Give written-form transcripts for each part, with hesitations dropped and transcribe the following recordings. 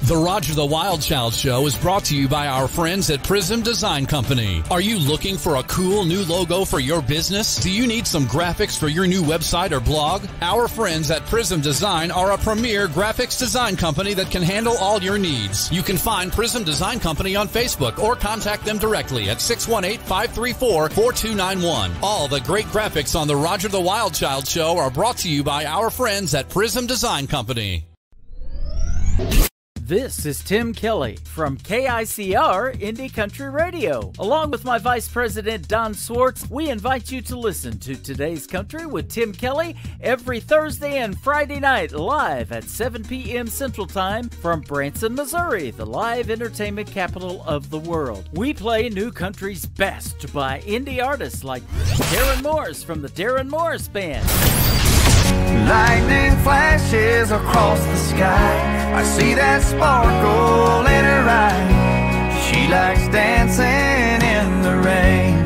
The Roger the Wild Child Show is brought to you by our friends at Prism Design Company. Are you looking for a cool new logo for your business? Do you need some graphics for your new website or blog? Our friends at Prism Design are a premier graphics design company that can handle all your needs. You can find Prism Design Company on Facebook or contact them directly at 618-534-4291. All the great graphics on the Roger the Wild Child Show are brought to you by our friends at Prism Design Company. This is Tim Kelley from KICR Indie Country Radio. Along with my Vice President Don Swartz, we invite you to listen to Today's Country with Tim Kelley every Thursday and Friday night live at 7 p.m. Central Time from Branson, Missouri, the live entertainment capital of the world. We play new country's best by indie artists like Darren Morris from the Darren Morris Band. Lightning flashes across the sky. I see that sparkle in her eye. She likes dancing in the rain.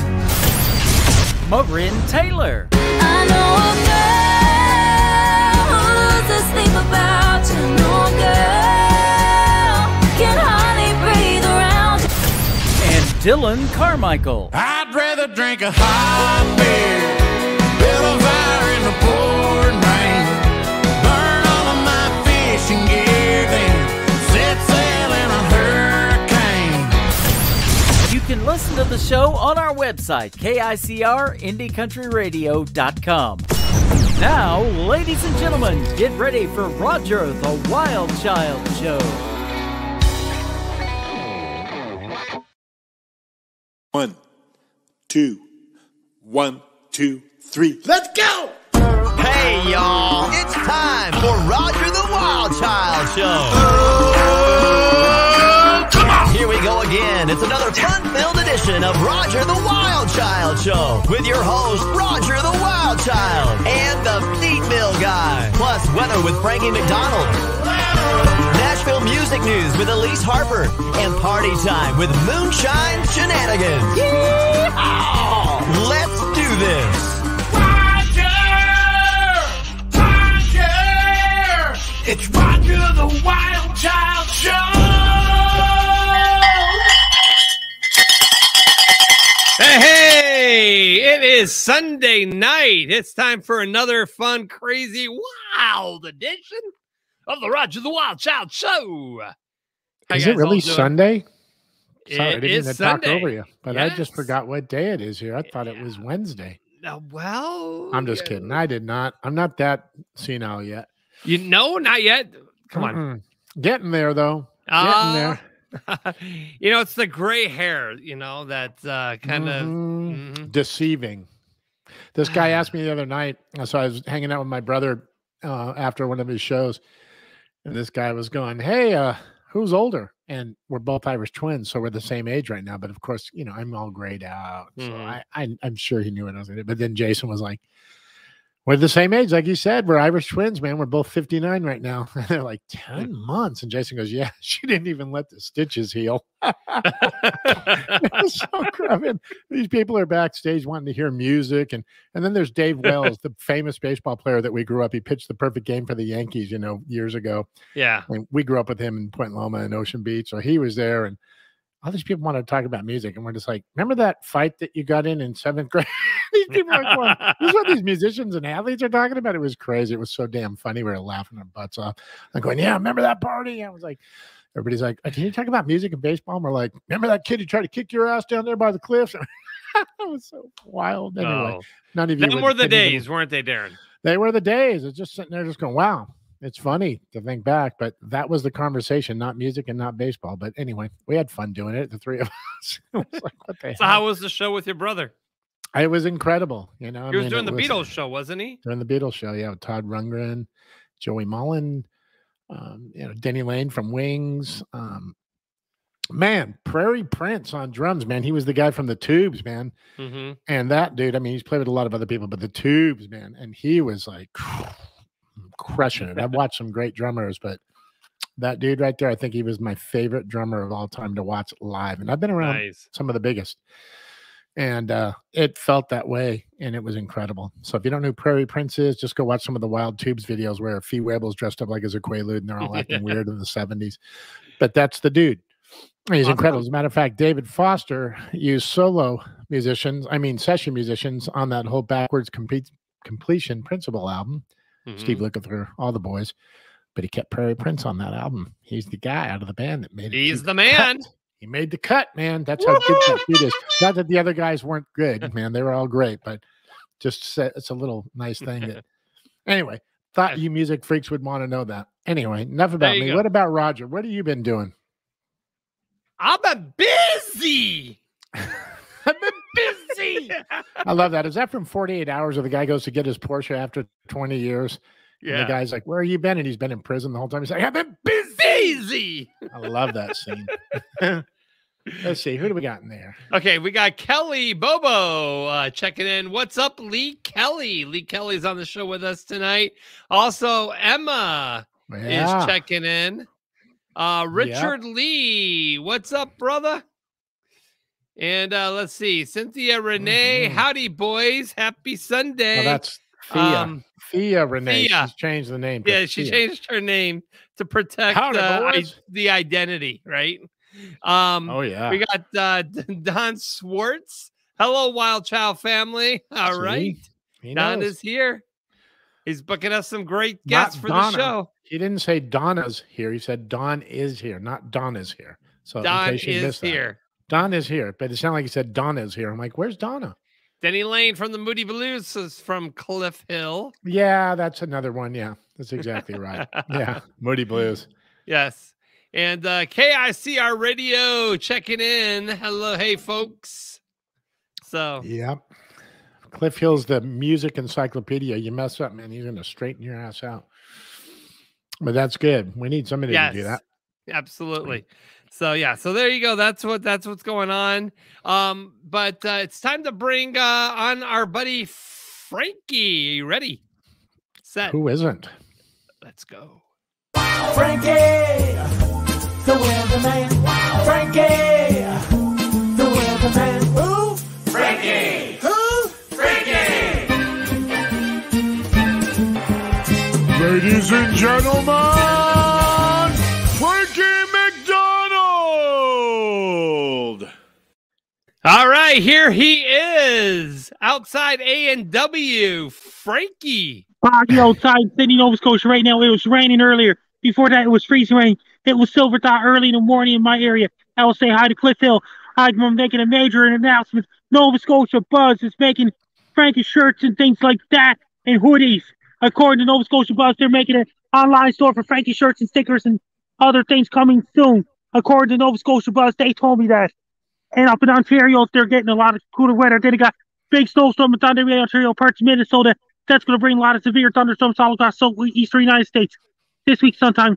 Maureen Taylor. I know a girl who loses sleep about you. No girl can hardly breathe around you. And Dylan Carmichael. I'd rather drink a hot beer, build a fire in the pouring rain, burn all of my fishing gear, then set sail in a hurricane. You can listen to the show on our website, KICRIndieCountryRadio.com. Now, ladies and gentlemen, get ready for Roger the Wild Child Show. 1, 2, 1, 2, 3. Let's go! Hey, y'all. It's time for Roger the Wild Child Show. Come on! Here we go again. It's another fun-filled edition of Roger the Wild Child Show with your host, Roger the Wild Child, and the Feet Mill Guy. Plus, weather with Frankie McDonald. Nashville music news with Elise Harper. And party time with Moonshine Shenanigans. Yeehaw! Let's do this. It's Roger the Wild Child Show! Hey, it is Sunday night. It's time for another fun, crazy, wild edition of the Roger the Wild Child Show. Is it really Sunday? Sorry, I didn't is mean to talk Sunday. over you, but Yes. I just forgot what day it is here. I thought it was Wednesday. Well, I'm just kidding. I did not. I'm not that senile yet. You know, not yet. Come on. Getting there, though. Getting there. You know, it's the gray hair, you know, that kind of deceiving. This guy asked me the other night. So I was hanging out with my brother after one of his shows. And this guy was going, hey, who's older? And we're both Irish twins, so we're the same age right now. But of course, you know, I'm all grayed out. So I'm sure he knew what I was going to do. But then Jason was like, we're the same age, like you said. We're Irish twins, man. We're both 59 right now. And they're like, 10 months. And Jason goes, yeah, she didn't even let the stitches heal. It was so crappy. These people are backstage wanting to hear music. And then there's Dave Wells, the famous baseball player that we grew up. He pitched the perfect game for the Yankees, you know, years ago. Yeah. And we grew up with him in Point Loma and Ocean Beach. So he was there. And all these people wanted to talk about music. And we're just like, remember that fight that you got in 7th grade? These people are going, this is what these musicians and athletes are talking about. It was crazy. It was so damn funny. We were laughing our butts off. I'm going, yeah, remember that party? I was like, everybody's like, can you talk about music and baseball? And we're like, remember that kid who tried to kick your ass down there by the cliffs? That was so wild. Anyway, none of you. Them were the days, weren't they, Darren? They were the days. It's just sitting there just going, wow. It's funny to think back, but that was the conversation, not music and not baseball. But anyway, we had fun doing it, the three of us. It was like, what the So how was the show with your brother? It was incredible. You know, He was doing the Beatles show, wasn't he? Doing the Beatles show, yeah, with Todd Rundgren, Joey Mullen, you know, Denny Lane from Wings. Man, Prairie Prince on drums, man. He was the guy from the Tubes, man. And that dude, I mean, he's played with a lot of other people, but the Tubes, man. And he was like crushing it. I've watched some great drummers, but that dude right there, I think he was my favorite drummer of all time to watch live. And I've been around some of the biggest. And it felt that way, and it was incredible. So if you don't know who Prairie Prince is, just go watch some of the Wild Tubes videos where Fee Webel's dressed up like as a Quaalude, and they're all acting weird in the 70s. But that's the dude. He's incredible. As a matter of fact, David Foster used session musicians on that whole Backwards Completion Principle album. Steve Lukather, all the boys. But he kept Prairie Prince on that album. He's the guy out of the band that made it. He's the man. He made the cut, man. That's how good that dude is. Not that the other guys weren't good, man. They were all great, but just it's a little nice thing. That, anyway, thought you music freaks would want to know that. Anyway, enough about me. Go. What about Roger? What have you been doing? I've been busy. I've been busy. I love that. Is that from 48 Hours where the guy goes to get his Porsche after 20 years? Yeah. And the guy's like, where have you been? And he's been in prison the whole time. He's like, I've been busy. I love that scene. Let's see. Who do we got in there? Okay, we got Kelley Bobo checking in. What's up, Lee Kelley? Lee Kelley's on the show with us tonight. Also, Emma is checking in. Richard Lee, what's up, brother? And let's see. Cynthia Renee, howdy, boys. Happy Sunday. Well, that's Thea Renee. Thea. She's changed the name. Yeah, she changed her name to protect the identity, right? We got Don Swartz. Hello, Wild Child family. All right. Don is here. He's booking us some great guests for the show. He didn't say Donna's here. He said Don is here, not Donna's here. So Don is here. Don is here, but it sounded like he said Donna's here. I'm like, where's Donna? Denny Lane from the Moody Blues is from Cliff Hill. Yeah, that's another one. Yeah, that's exactly right. Yeah, Moody Blues. Yes. And KICR Radio checking in. Hello. Hey, folks. So. Yep. Cliff Hill's the music encyclopedia. You mess up, man, he's going to straighten your ass out. But that's good. We need somebody to do that. Absolutely. So yeah, so there you go. That's what's going on. But it's time to bring on our buddy Frankie. Are you ready? Set. Who isn't? Let's go. Frankie, the weatherman. Frankie, the weatherman. Who? Frankie. Who? Frankie. Ladies and gentlemen, Frankie. All right, here he is outside A&W, Frankie. Foggy outside Sydney, Nova Scotia right now. It was raining earlier. Before that, it was freezing rain. It was silver dot early in the morning in my area. I will say hi to Cliff Hill. I'm making a major announcement. Nova Scotia Buzz is making Frankie shirts and things like that and hoodies. According to Nova Scotia Buzz, they're making an online store for Frankie shirts and stickers and other things coming soon. According to Nova Scotia Buzz, they told me that. And up in Ontario, they're getting a lot of cooler weather. Then they got big snowstorm in Thunder Bay, Ontario, parts of Minnesota. That's going to bring a lot of severe thunderstorms all across the eastern United States this week sometime.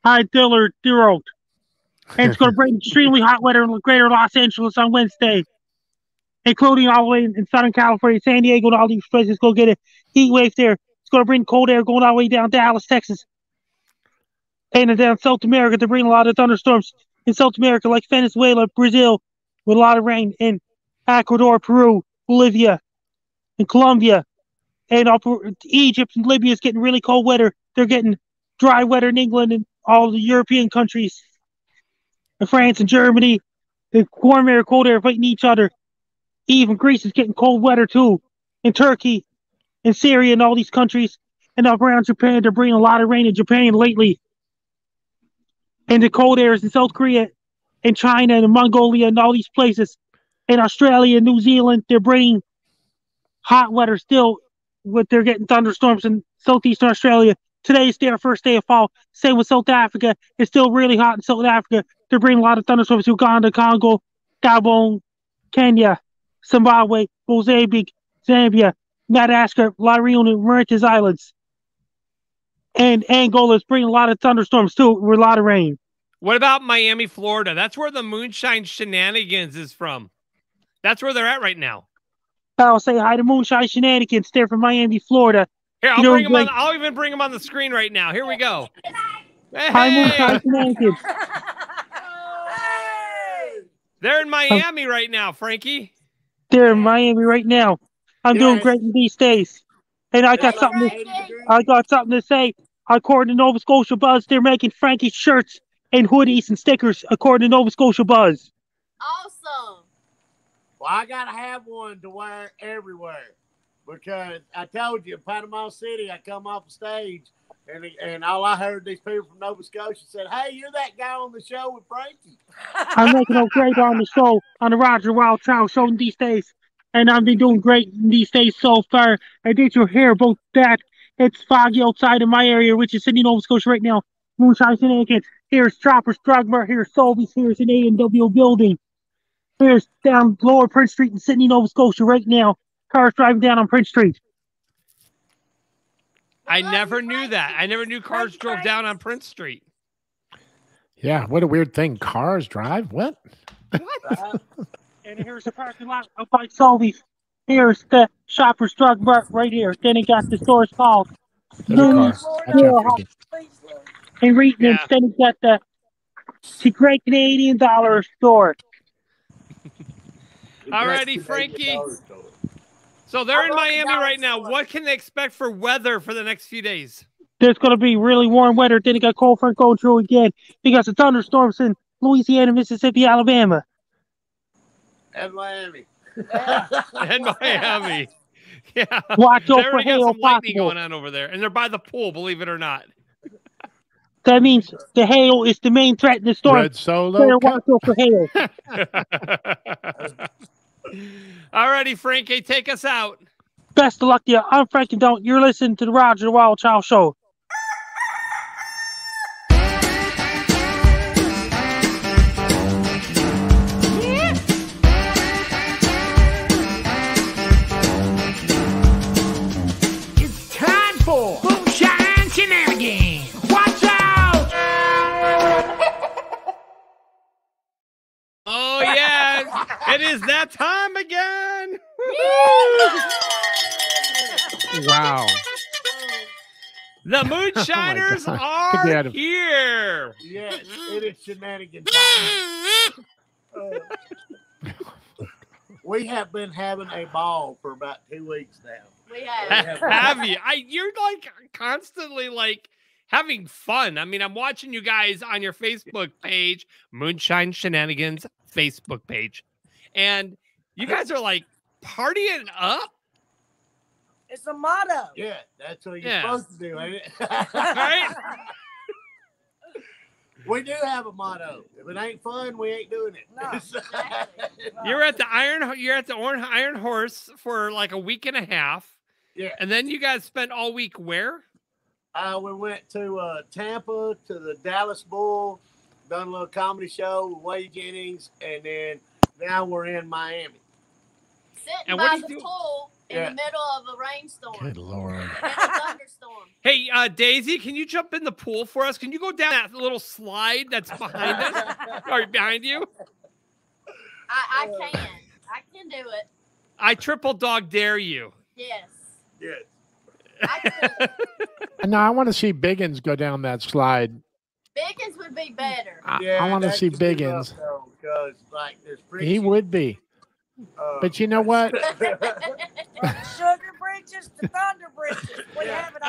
High Dillard, zero. And it's going to bring extremely hot weather in greater Los Angeles on Wednesday, including all the way in Southern California, San Diego, and all these places. Go get a heat wave there. It's going to bring cold air going all the way down Dallas, Texas. And down South America to bring a lot of thunderstorms. In South America, like Venezuela, Brazil, with a lot of rain, in Ecuador, Peru, Bolivia, and Colombia, and Egypt and Libya is getting really cold weather. They're getting dry weather in England and all the European countries, and France and Germany. The warm air, cold air fighting each other. Even Greece is getting cold weather too, and Turkey, and Syria, and all these countries, and up around Japan, they're bringing a lot of rain in Japan lately. And the cold airs in South Korea and China and Mongolia and all these places. In Australia and New Zealand, they're bringing hot weather still. They're getting thunderstorms in southeastern Australia. Today is their first day of fall. Same with South Africa. It's still really hot in South Africa. They're bringing a lot of thunderstorms to Uganda, Congo, Gabon, Kenya, Zimbabwe, Mozambique, Zambia, Madagascar, La Reunion, and Mauritius Islands. And Angola is bringing a lot of thunderstorms too, with a lot of rain. What about Miami, Florida? That's where the moonshine shenanigans is from. That's where they're at right now. I'll say hi to Moonshine Shenanigans. They're from Miami, Florida. Here, I'll bring them on. I'll even bring them on the screen right now. Here we go. Hey. Hi, Moonshine Shenanigans. They're in Miami right now, Frankie. They're in Miami right now. I'm doing great in these days. And I got something to say. According to Nova Scotia Buzz, they're making Frankie shirts and hoodies and stickers according to Nova Scotia Buzz. Awesome. Well, I got to have one to wear everywhere because I told you in Panama City, I come off the stage and all I heard these people from Nova Scotia said, hey, you're that guy on the show with Frankie. I'm making a great on the show, on the Roger Wild Child show in these days. And I've been doing great in these days so far. I did you hear about that? It's foggy outside in my area, which is Sydney, Nova Scotia right now. Moonshine Shenanigans. Here's Chopper's Drugmart. Here's Sobeys. Here's an A&W building. Here's down Lower Prince Street in Sydney, Nova Scotia right now. Cars driving down on Prince Street. I never knew that. I never knew cars drove down on Prince Street. Yeah, what a weird thing. Cars drive? What? What? And here's the parking lot up by Sobeys. Here's the Shoppers Drug Mart right here. Then it got the stores called There's a car. and Reedman's. Then it got the Great Canadian Dollar Store. Alrighty, Frankie. So they're in Miami right now. What can they expect for weather for the next few days? There's going to be really warm weather. Then it got cold front going through again. We got some thunderstorms in Louisiana, Mississippi, Alabama. And Miami. And Miami. Yeah. Watch out they for already hail got some lightning possible. going on over there. And they're by the pool, believe it or not. That means the hail is the main threat in the storm. Red Solo. Better watch out for hail. Alrighty, Frankie, take us out. Best of luck to you. I'm Frankie Don't. You're listening to the Roger the Wild Child Show. It's time for Moonshine Shenanigans. Watch out! Oh, yes. It is that time again. Wow. The Moonshiners are here. Yes, it is shenanigan time. We have been having a ball for about 2 weeks now. We have. Have you? You're like constantly like having fun. I mean, I'm watching you guys on your Facebook page, Moonshine Shenanigans Facebook page, and you guys are like partying up. It's a motto. Yeah, that's what you're supposed to do, ain't it? Right? We do have a motto. If it ain't fun, we ain't doing it. No, You're at the Iron Horse for like a week and a half. Yeah. And then you guys spent all week where? We went to Tampa, to the Dallas Bull, done a little comedy show with Wade Jennings, and then now we're in Miami. Sitting by the pool in the middle of a rainstorm. Good Lord. And a thunderstorm. Hey, Daisy, can you jump in the pool for us? Can you go down that little slide that's behind us? Or behind you? I can do it. I triple dog dare you. Yes. Yes. No, I want to see Biggins go down that slide. Biggins would be better. I want to see Biggins. Because, like, there's He would be. But you know what? From sugar bridges to thunder bridges. We have it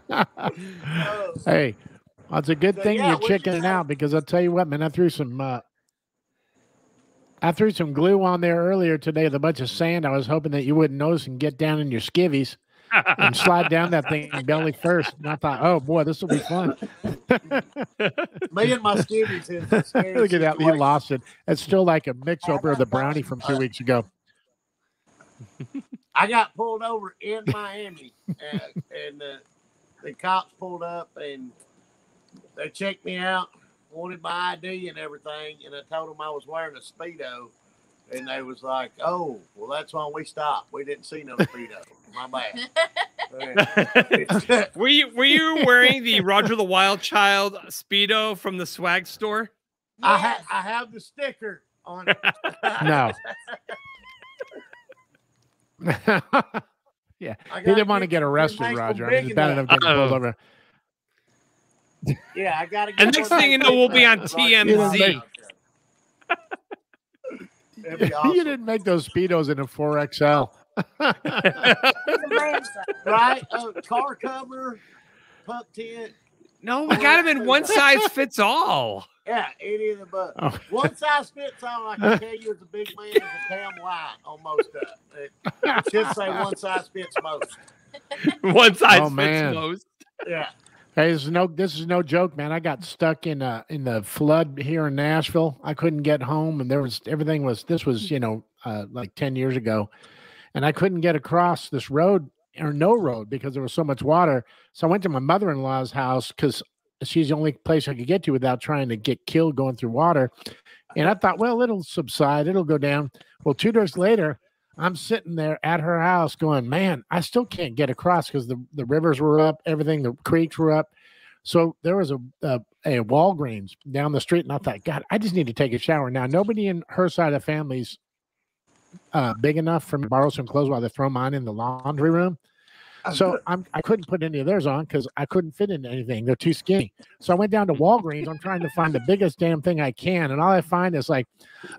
all. Hey, well, it's a good So, thing yeah, you're what'd you chickening say? out because I'll tell you what, man, I threw some glue on there earlier today with a bunch of sand. I was hoping that you wouldn't notice and get down in your skivvies and slide down that thing belly first. And I thought, oh boy, this will be fun. Me and my skivvies is a scary Look at that, he situation. lost it. It's still like a mix over of the brownie from 2 weeks ago. I got pulled over in Miami, and the cops pulled up, and they checked me out, wanted my ID and everything, and I told them I was wearing a Speedo, and they was like, oh, well, that's why we stopped. We didn't see no Speedo. My bad. Were you wearing the Roger the Wild Child Speedo from the swag store? I have the sticker on it. No. Yeah, he didn't want to get arrested, Roger. I mean, it's bad enough getting pulled over. Yeah, I got to get And next thing you know, we'll be on TMZ. Awesome. You didn't make those Speedos in a 4XL. Right? Car cover, pup tent. No, we got them in one size fits all. Yeah, any of the but Oh. one size fits all. I can tell you, as a big man, is a damn lie on most of it. It should say one size fits most. One size fits man. most. Yeah. Hey, this is no joke, man. I got stuck in the flood here in Nashville. I couldn't get home, and this was like 10 years ago, and I couldn't get across this road or no road because there was so much water. So I went to my mother-in-law's house because she's the only place I could get to without trying to get killed going through water. And I thought, well, it'll subside, it'll go down. Well, 2 days later, I'm sitting there at her house going, man, I still can't get across because the rivers were up, everything, the creeks were up. So there was a Walgreens down the street, and I thought, God, I just need to take a shower. Now, nobody in her side of the family's big enough for me to borrow some clothes while they throw mine in the laundry room. So I couldn't put any of theirs on because I couldn't fit into anything. They're too skinny. So I went down to Walgreens. I'm trying to find the biggest damn thing I can. And all I find is like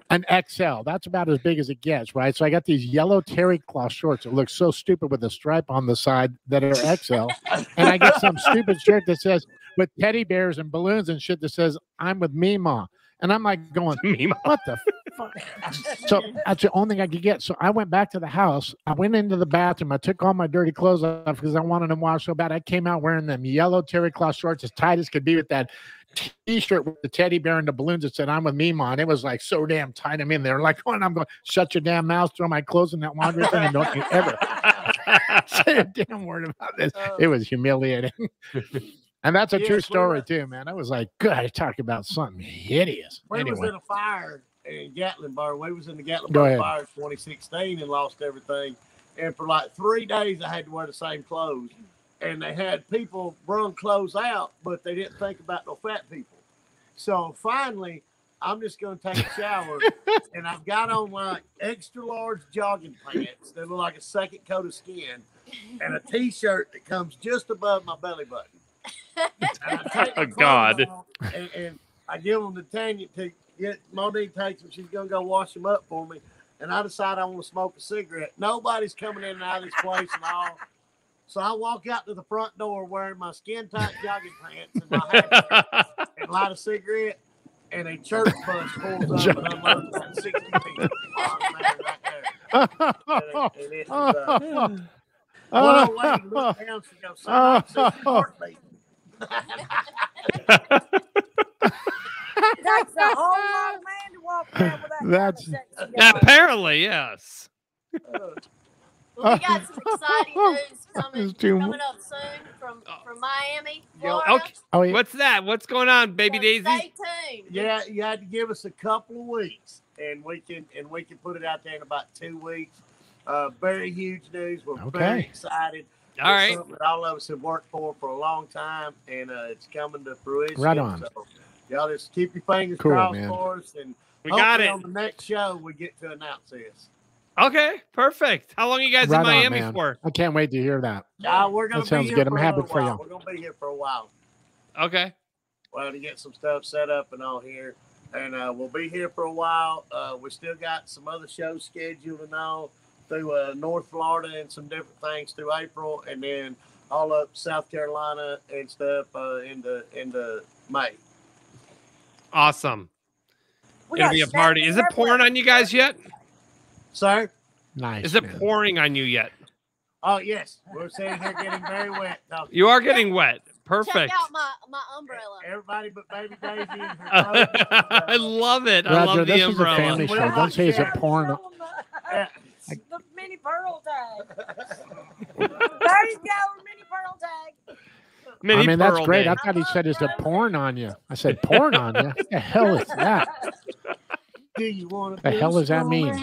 an XL. That's about as big as it gets, right? So I got these yellow terry cloth shorts that look so stupid with a stripe on the side that are XL. And I get some stupid shirt that says, with teddy bears and balloons and shit, that says, I'm with Meemaw. And I'm like going, what the fuck? So that's the only thing I could get. So I went back to the house. I went into the bathroom. I took all my dirty clothes off because I wanted them washed so bad. I came out wearing them yellow terry cloth shorts as tight as could be with that T-shirt with the teddy bear and the balloons that said, I'm with Meemaw. And it was like so damn tight. I'm in there. Like, oh, and I'm going, shut your damn mouth, throw my clothes in that laundry thing, and don't you ever say a damn word about this. It was humiliating. And that's a true story, too, man. I was like, God, talk about something hideous. We anyway. was in a fire in Gatlinburg. We was in the Go Gatlinburg ahead. fire in 2016 and lost everything. And for like 3 days, I had to wear the same clothes. And they had people run clothes out, but they didn't think about no fat people. So finally, I'm just going to take a shower. And I've got on like extra large jogging pants that look like a second coat of skin and a T-shirt that comes just above my belly button. Oh, God. And I give them to Tanya to get Monique takes them. She's gonna go wash them up for me. And I decide I want to smoke a cigarette. Nobody's coming in and out of this place and all. So I walk out to the front door wearing my skin tight jogging pants and my hat and light a cigarette. And a church bus pulls up and unloads about 60 people. Oh, man, right there. And it was, one old lady looked down. She goes, "Son, I see your heartbeat." That's a whole lot of man to walk around with that. That's Apparently, yes. Well, we got some exciting news coming up soon from Miami, Florida. Okay. Oh, yeah. What's that? What's going on, baby So Daisy? stay tuned. Yeah, you had to give us a couple of weeks, and we can put it out there in about 2 weeks. Very huge news. We're very excited. All It's right. something that all of us have worked for a long time, and it's coming to fruition. Right on. So y'all just keep your fingers Cool, crossed man. for us, and We got hopefully it. on the next show we get to announce this. Okay, perfect. How long are you guys Right in on, Miami man. for? I can't wait to hear that. We're gonna That sounds be here good. I'm for a happy little for while. you. We're gonna be here for a while. Okay. Well, to get some stuff set up and all here, and we'll be here for a while. We still got some other shows scheduled and all through North Florida and some different things through April, and then all up South Carolina and stuff into May. Awesome. We It'll got be a party. Is it snapping pouring on you guys yet? Sir? Nice. Is it man. pouring on you yet? Oh, yes. We're sitting here getting very wet. You are getting wet. Check Perfect. out my umbrella. Everybody but Baby Daisy and her I love it. I Roger, love the this is a umbrella. family show. Don't say is it porn. Yeah. the mini pearl tag. There you go, mini pearl tag. Mini I mean, that's Pearl great. Day. I thought he said, is it porn on you? I said, porn on you? What the hell is that? Do you want to The hell does that mean?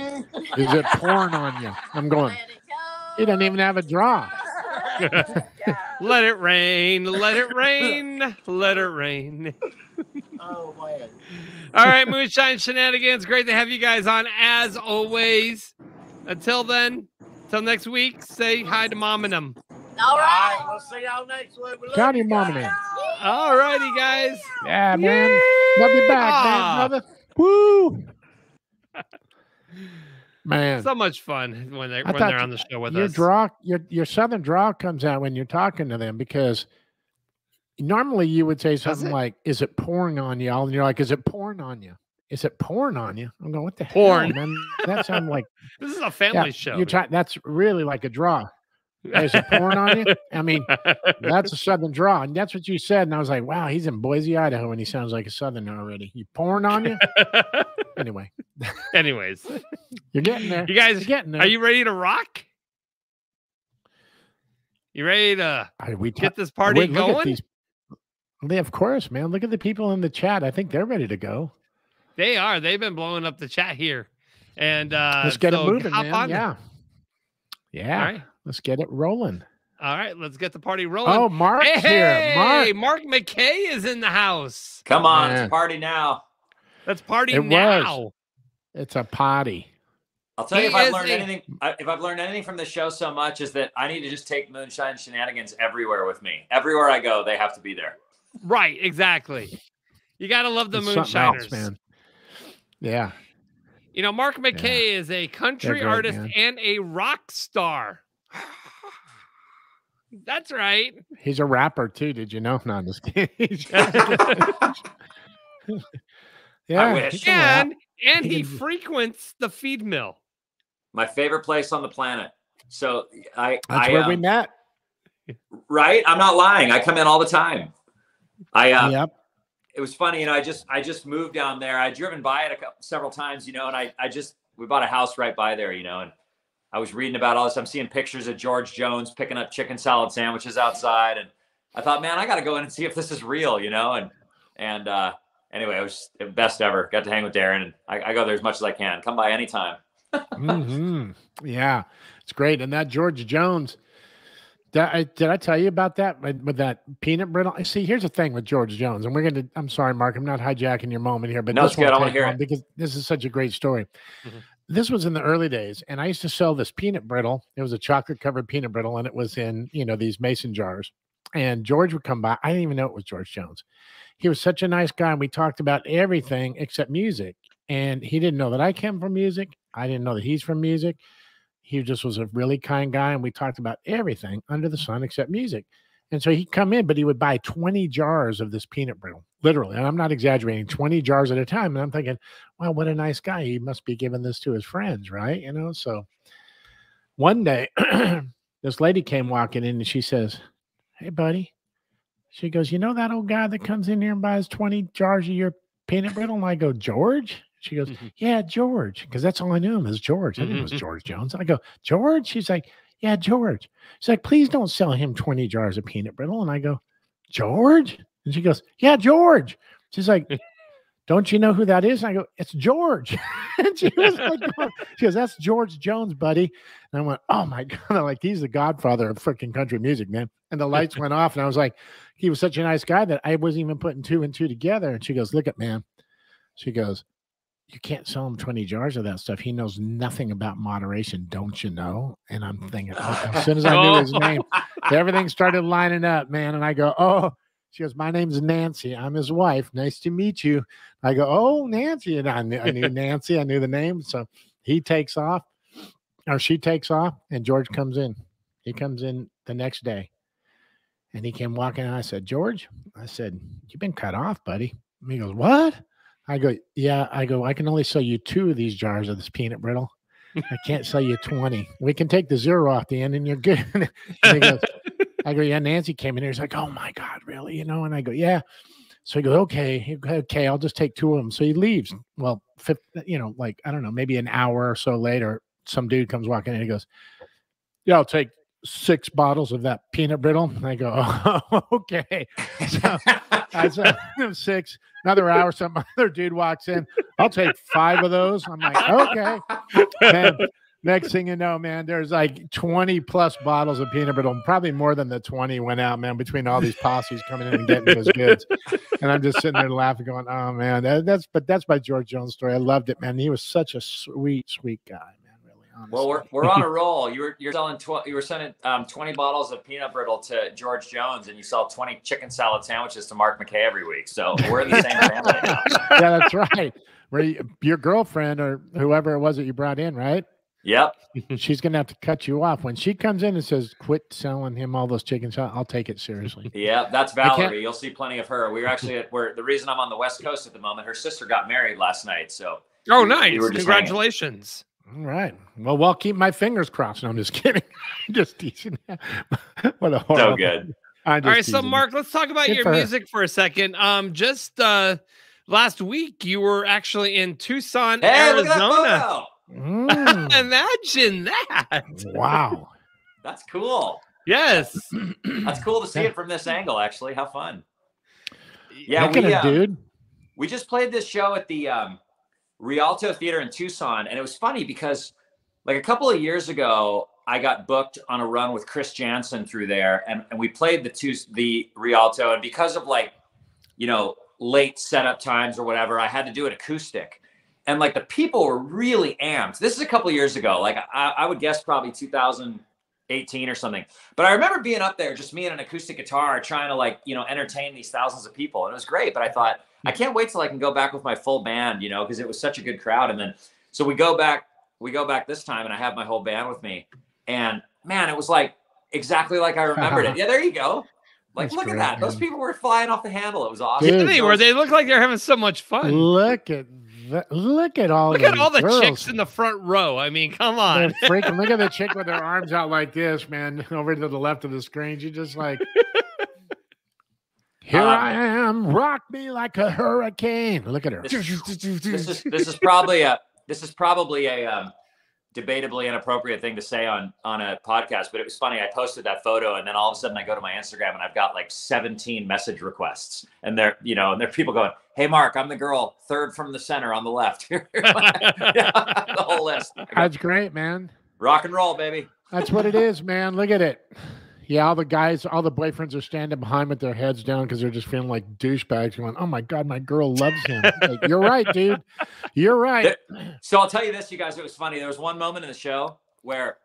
Is it porn on you? I'm going, Let it go. he doesn't even have a draw. Let it rain. Let it rain. Let it rain. Oh, man. All right, Moonshine Shenanigans. Great to have you guys on as always. Until then, till next week, say hi to Mom and them. All right. We'll see y'all next week. Count your mama name. All righty, guys. Yeah, man. Love you back, man, brother. Woo. Man. So much fun when they're on the show with us. Your southern draw comes out when you're talking to them, because normally you would say something like, "Is it pouring on y'all?" And you're like, "Is it pouring on you? Is it pouring on you?" I'm going, "What the Porn. hell, man?" That sounds like This is a family show. That's really like a draw. Is it pouring on you? I mean, that's a southern draw, and that's what you said. And I was like, "Wow, he's in Boise, Idaho, and he sounds like a southerner already." You pouring on you? Anyway. Anyways, you're getting there. You guys, getting there. Are you ready to rock? You ready to get this party going? Of course, man. Look at the people in the chat. I think they're ready to go. They are. They've been blowing up the chat here. And let's get it moving, man. On. Yeah. All right. Let's get it rolling. All right, let's get the party rolling. Oh, Mark's here. Mark Mackay is in the house. Come on, it's party now. Let's party now. It's a party. I'll tell you if I've learned anything from this show so much is that I need to just take moonshine shenanigans everywhere with me. Everywhere I go, they have to be there. Right, exactly. You got to love the moonshiners, man. Yeah. You know, Mark Mackay is a country artist and a rock star. That's right. He's a rapper too. Did you know? No, I'm just kidding. Yeah, I wish. And he frequents the feed mill. My favorite place on the planet. So that's where we met. Right? I'm not lying. I come in all the time. Yep. It was funny, you know, I just moved down there. I'd driven by it several times, you know, and we bought a house right by there, you know, and I was reading about all this. I'm seeing pictures of George Jones picking up chicken salad sandwiches outside. And I thought, man, I got to go in and see if this is real, you know? And anyway, it was the best ever. Got to hang with Darren, and I go there as much as I can. Come by anytime. Yeah, it's great. And that George Jones, did I tell you about that with that peanut brittle? See, here's the thing with George Jones, and I'm sorry, Mark, I'm not hijacking your moment here, but no, it's good. I want to hear it because this is such a great story. This was in the early days, and I used to sell this peanut brittle. It was a chocolate covered peanut brittle, and it was in, you know, these mason jars. And George would come by. I didn't even know it was George Jones. He was such a nice guy, and we talked about everything except music. And he didn't know that I came from music. I didn't know that he's from music. He just was a really kind guy, and we talked about everything under the sun except music. And so he'd come in, but he would buy 20 jars of this peanut brittle, literally. And I'm not exaggerating, 20 jars at a time. And I'm thinking, wow, what a nice guy. He must be giving this to his friends, right? You know, so one day, this lady came walking in, and she says, "Hey, buddy." She goes, "You know that old guy that comes in here and buys 20 jars of your peanut brittle?" And I go, "George?" She goes, "Yeah, George." Because that's all I knew him as George. I didn't know it was George Jones. I go, "George?" She's like, "Yeah, George." She's like, "Please don't sell him 20 jars of peanut brittle." And I go, "George?" And she goes, "Yeah, George." She's like, "Don't you know who that is?" And I go, "It's George." And she was like, she goes, "That's George Jones, buddy." And I went, "Oh my God." I'm like, he's the godfather of freaking country music, man. And the lights went off, and I was like, he was such a nice guy that I wasn't even putting two and two together. And she goes, "Look at, man." She goes, "You can't sell him 20 jars of that stuff. He knows nothing about moderation, don't you know?" And I'm thinking, as soon as I knew his name, everything started lining up, man. And I go, "Oh." She goes, "My name's Nancy. I'm his wife. Nice to meet you." I go, "Oh, Nancy." And I knew Nancy. I knew the name. So he takes off, or she takes off, and George comes in. He comes in the next day. And he came walking, and I said, "George," I said, "You've been cut off, buddy." And he goes, "What?" I go, "Yeah." I go, "I can only sell you 2 of these jars of this peanut brittle. I can't sell you 20. We can take the 0 off the end, and you're good." And he goes, I go, "Yeah, Nancy came in here." He's like, "Oh my God, really?" You know? And I go, "Yeah." So he goes, okay, I'll just take 2 of them. So he leaves. Well, you know, like, I don't know, maybe an hour or so later, some dude comes walking in and he goes, "Yeah, I'll take 6 bottles of that peanut brittle." And I go, "Oh, okay." So I said, 6. Another hour, some other dude walks in. "I'll take 5 of those." I'm like, "Okay." And next thing you know, man, there's like 20 plus bottles of peanut brittle. Probably more than the 20 went out, man, between all these posses coming in and getting those goods. And I'm just sitting there laughing, going, "Oh man, that's my George Jones story." I loved it, man. He was such a sweet, sweet guy, man. Really, honestly. Well, we're on a roll. You're selling you were sending 20 bottles of peanut brittle to George Jones, and you sell 20 chicken salad sandwiches to Mark Mackay every week. So we're in the same family now. Yeah, that's right. Your girlfriend or whoever it was that you brought in, right? Yep. She's gonna have to cut you off when she comes in and says, "Quit selling him all those chicken salads." I'll take it seriously. Yeah, that's Valerie. You'll see plenty of her. We were actually the reason I'm on the West Coast at the moment. Her sister got married last night, so. Oh, nice! Congratulations. All right. Well, I'll keep my fingers crossed. No, I'm just kidding. Just teasing. What a horrible. So good. All right, so Mark, let's talk about your music for a second. Just last week, you were actually in Tucson, Arizona. Imagine that. Wow. That's cool. Yes. That's cool to see it from this angle, actually. How fun. Yeah, dude. We just played this show at the Rialto Theater in Tucson, and it was funny because like a couple of years ago, I got booked on a run with Chris Jansen through there, and we played the Rialto, and because of like, late setup times or whatever, I had to do it acoustic. And like the people were really amped. This is a couple of years ago. Like I would guess probably 2018 or something. But I remember being up there, just me and an acoustic guitar trying to entertain these thousands of people. And it was great. But I thought, I can't wait till I can go back with my full band, because it was such a good crowd. And then, so we go back this time and I have my whole band with me. And man, it was like exactly like I remembered it. Yeah, there you go. Like, look at that. Those people were flying off the handle. It was awesome. Dude, they look like they're having so much fun. Look at all the girls. chicks in the front row. I mean, come on. Freaking, look at the chick with her arms out like this, man, over to the left of the screen. She just like, here I am, rock me like a hurricane. Look at her. This is probably a debatably inappropriate thing to say on a podcast, but it was funny. I posted that photo, and then all of a sudden I go to my Instagram and I've got like 17 message requests, and they're people going, "Hey Mark, I'm the girl third from the center on the left." The whole list. That's great, man. Rock and roll, baby. That's what it is, man. Look at it. Yeah, all the boyfriends are standing behind with their heads down because they're just feeling like douchebags going, "Oh my God, my girl loves him." Like, you're right, dude. You're right. So I'll tell you this, you guys, it was funny. There was one moment in the show where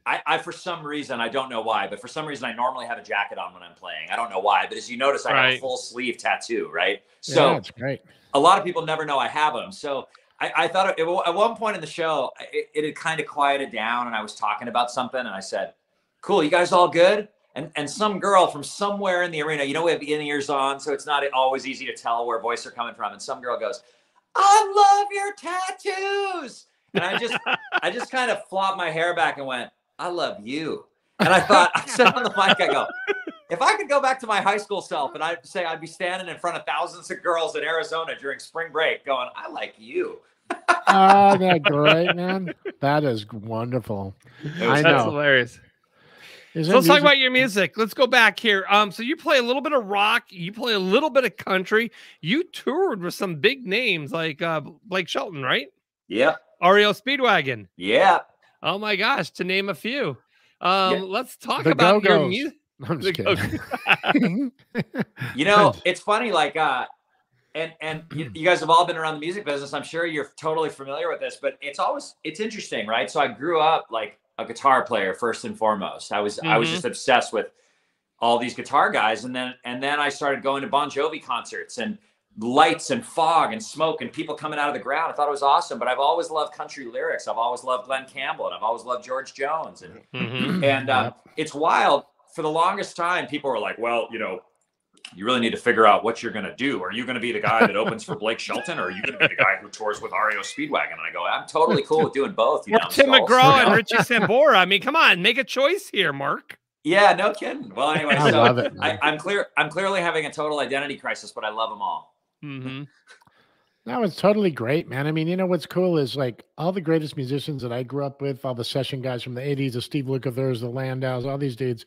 I for some reason, I don't know why, but for some reason I normally have a jacket on when I'm playing. I don't know why, but as you notice, I have a full sleeve tattoo, right? So yeah, that's great. A lot of people never know I have them. So I thought at one point in the show, it had kind of quieted down, and I was talking about something, and I said, "Cool, you guys all good?" And some girl from somewhere in the arena, we have in-ears on, so it's not always easy to tell where voices are coming from. And some girl goes, "I love your tattoos." And I just kind of flopped my hair back and went, "I love you." And I thought, I said on the mic, I go, if I could go back to my high school self and I'd say I'd be standing in front of thousands of girls in Arizona during spring break going, "I like you." Oh, that's great, man. That is wonderful. That's hilarious. So let's talk about your music. Let's go back here. So you play a little bit of rock, you play a little bit of country. You toured with some big names like Blake Shelton, right? Yeah. REO Speedwagon. Yeah. Oh my gosh, to name a few. Let's talk about your music. I'm just kidding. It's funny, like and you guys have all been around the music business. I'm sure you're totally familiar with this, but it's interesting, right? So I grew up like a guitar player first and foremost. I was just obsessed with all these guitar guys, and then I started going to Bon Jovi concerts and lights and fog and smoke and people coming out of the ground. I thought it was awesome, but I've always loved country lyrics. I've always loved Glenn Campbell, and I've always loved George Jones, and it's wild. For the longest time, people were like, "Well, you really need to figure out what you're going to do. Are you going to be the guy that opens for Blake Shelton, or are you going to be the guy who tours with REO Speedwagon?" And I go, "I'm totally cool with doing both." Tim McGraw and Richie Sambora. I mean, come on, make a choice here, Mark. Yeah, no kidding. Well, anyway, I love it, I'm clearly having a total identity crisis, but I love them all. That was totally great, man. I mean, what's cool is like all the greatest musicians that I grew up with, all the session guys from the 80s, the Steve Lukather's, the Landows, all these dudes.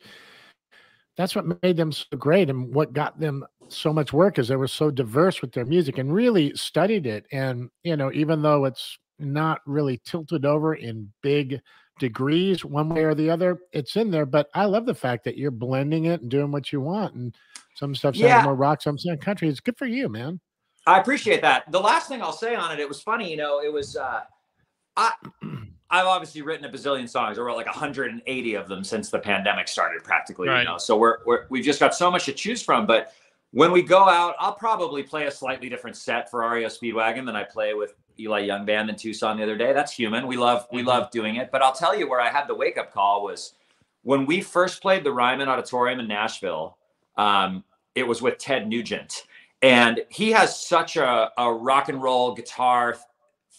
That's what made them so great, and what got them so much work is they were so diverse with their music and really studied it. And, even though it's not really tilted over in big degrees one way or the other, it's in there. But I love the fact that you're blending it and doing what you want. And some stuff sounds more rock, some sound country. It's good for you, man. I appreciate that. The last thing I'll say on it, it was funny, it was, I I've obviously written a bazillion songs. I wrote like 180 of them since the pandemic started practically, Right. you know, so we've just got so much to choose from. But when we go out, I'll probably play a slightly different set for REO Speedwagon than I play with Eli Young Band in Tucson the other day. That's human. We love doing it. But I'll tell you where I had the wake up call was when we first played the Ryman Auditorium in Nashville. It was with Ted Nugent, and he has such a rock and roll guitar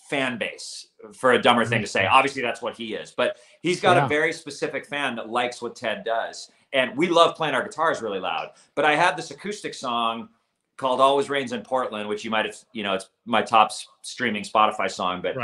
fan base, for a dumber thing to say. Obviously that's what he is, but he's got a very specific fan that likes what Ted does. And we love playing our guitars really loud. But I had this acoustic song called Always Rains in Portland, which you might have, you know, it's my top streaming Spotify song. But,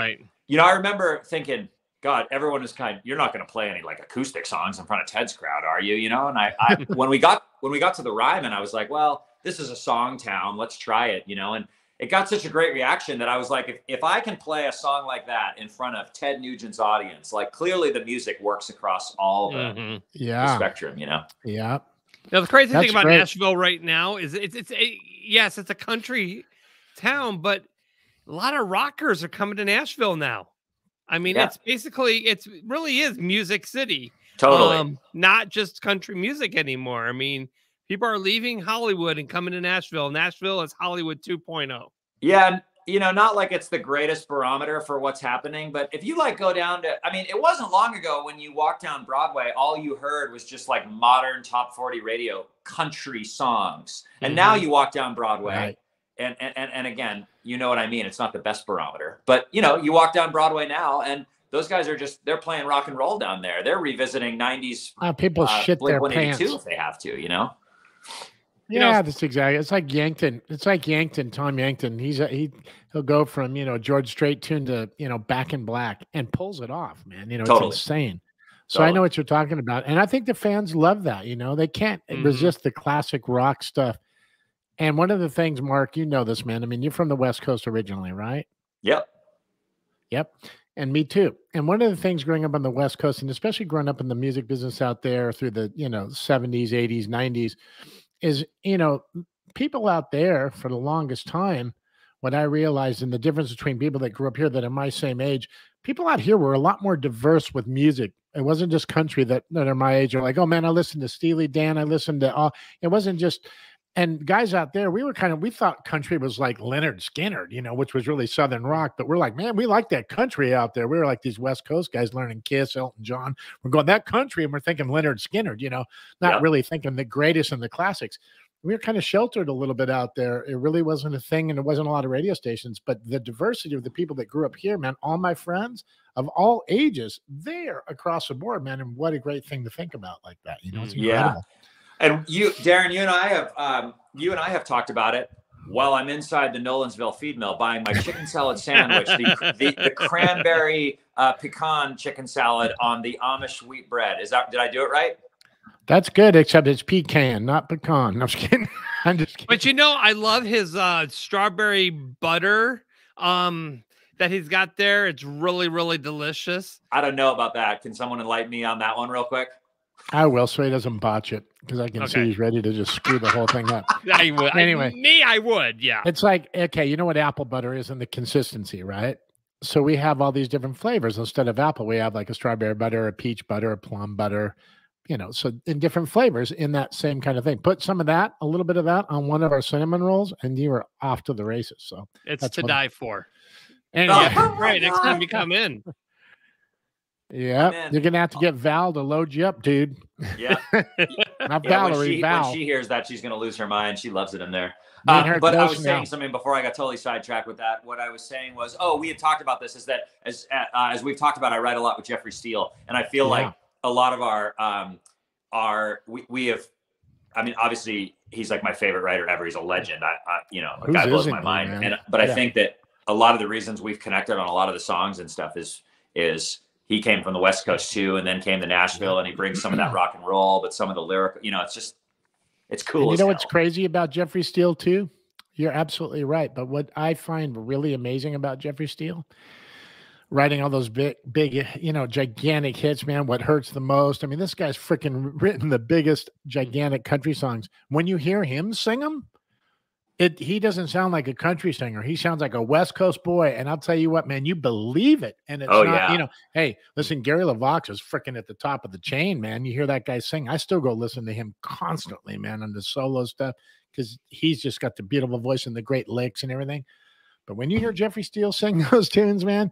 you know, I remember thinking, God, everyone is you're not going to play any like acoustic songs in front of Ted's crowd, are you? You know? And I when we got to the Ryman, I was like, well, this is a song town. Let's try it, you know? And it got such a great reaction that I was like, if I can play a song like that in front of Ted Nugent's audience, like clearly the music works across all the spectrum, you know? Yeah. Now the crazy thing about Nashville right now is it's a country town, but a lot of rockers are coming to Nashville now. I mean, it's basically, it really is Music City. Totally. Not just country music anymore. I mean, people are leaving Hollywood and coming to Nashville. Nashville is Hollywood 2.0. Yeah. You know, not like it's the greatest barometer for what's happening, but if you like go down to, I mean, it wasn't long ago when you walked down Broadway, all you heard was just like modern top 40 radio country songs. And now you walk down Broadway and again, you know what I mean? It's not the best barometer, but you know, you walk down Broadway now and those guys are they're playing rock and roll down there. They're revisiting 90s. People shit their pants if they have to, you know? Yeah, that's exactly. It's like Yankton. It's like Yankton, Tom Yankton. He'll go from, you know, George Strait tune to, you know, Back in Black and pulls it off, man. You know, it's insane. So I know what you're talking about. And I think the fans love that, you know. They can't resist the classic rock stuff. And one of the things, Mark, you know this, man. I mean, you're from the West Coast originally, right? Yep. And me too. And one of the things growing up on the West Coast, and especially growing up in the music business out there through the, you know, 70s, 80s, 90s, is, you know, people out there for the longest time, what I realized, and the difference between people that grew up here that are my same age, people out here were a lot more diverse with music. It wasn't just country that are my age are like, oh man, I listened to Steely Dan. I listened to, it wasn't just, and guys out there, we thought country was like Leonard Skinner, you know, which was really Southern rock, but we're like, man, we like that country out there. We were like these West Coast guys learning Kiss, Elton John. We're going that country and we're thinking Leonard Skinner, you know, not really thinking the greatest and the classics. We were kind of sheltered a little bit out there. It really wasn't a thing and there wasn't a lot of radio stations, but the diversity of the people that grew up here, man, all my friends of all ages, they're across the board, man. And what a great thing to think about like that. You know, it's incredible. And Darren, you and I have talked about it while I'm inside the Nolensville feed mill buying my chicken salad sandwich, the cranberry pecan chicken salad on the Amish wheat bread. Did I do it right? That's good, except it's pecan, not pecan. No, I'm just kidding. I'm just kidding. But you know, I love his strawberry butter that he's got there. It's really, really delicious. I don't know about that. Can someone enlighten me on that one real quick? I will, so he doesn't botch it, because I can see he's ready to just screw the whole thing up. I would. Anyway. I would, yeah. It's like, okay, you know what apple butter is in the consistency, right? So we have all these different flavors. Instead of apple, we have like a strawberry butter, a peach butter, a plum butter, you know, so in different flavors in that same kind of thing. Put some of that, a little bit of that on one of our cinnamon rolls, and you are off to the races. So it's to die for. Anyway. Right, next time you come in. Yeah, you're gonna have to get Val to load you up, dude. Yeah, not Valerie. Val. When she hears that, she's gonna lose her mind. She loves it in there. But I was saying something before I got totally sidetracked with that. What I was saying was, we had talked about this. Is that as we've talked about, I write a lot with Jeffrey Steele, and I feel like a lot of we have. I mean, obviously, he's like my favorite writer ever. He's a legend. You know, a guy blows my mind. But I think that a lot of the reasons we've connected on a lot of the songs and stuff is. He came from the West Coast too, and then came to Nashville, and he brings some of that rock and roll, but some of the lyric, you know, it's cool. And you know what's crazy about Jeffrey Steele too? You're absolutely right. But what I find really amazing about Jeffrey Steele, writing all those big, you know, gigantic hits, man, What Hurts the Most. I mean, this guy's freaking written the biggest gigantic country songs. When you hear him sing them, he doesn't sound like a country singer. He sounds like a West Coast boy. And I'll tell you what, man, you believe it. And it's not, you know, hey, listen, Gary Lavoxx is freaking at the top of the chain, man. You hear that guy sing. I still go listen to him constantly, man, on the solo stuff, because he's just got the beautiful voice and the great licks and everything. But when you hear Jeffrey Steele sing those tunes, man,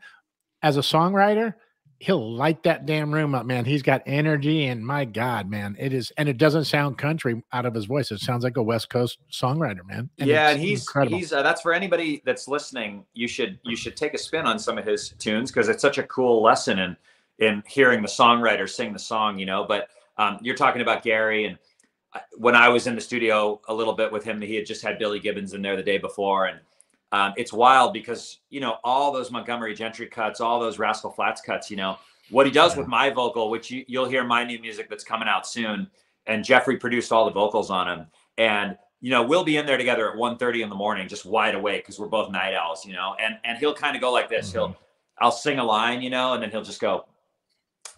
as a songwriter, he'll light that damn room up, man. He's got energy, and my God, man, it is, and it doesn't sound country out of his voice. It sounds like a West Coast songwriter, man. And yeah, and he's incredible. That's for anybody that's listening. You should take a spin on some of his tunes, because it's such a cool lesson in hearing the songwriter sing the song, you know. But you're talking about Gary, and when I was in the studio a little bit with him, he had just had Billy Gibbons in there the day before, and it's wild because, you know, all those Montgomery Gentry cuts, all those Rascal Flatts cuts, you know, what he does with my vocal, which you'll hear my new music that's coming out soon. And Jeffrey produced all the vocals on him. And, you know, we'll be in there together at 1:30 in the morning, just wide awake, because we're both night owls, you know, and he'll kind of go like this. I'll sing a line, you know, and then he'll just go,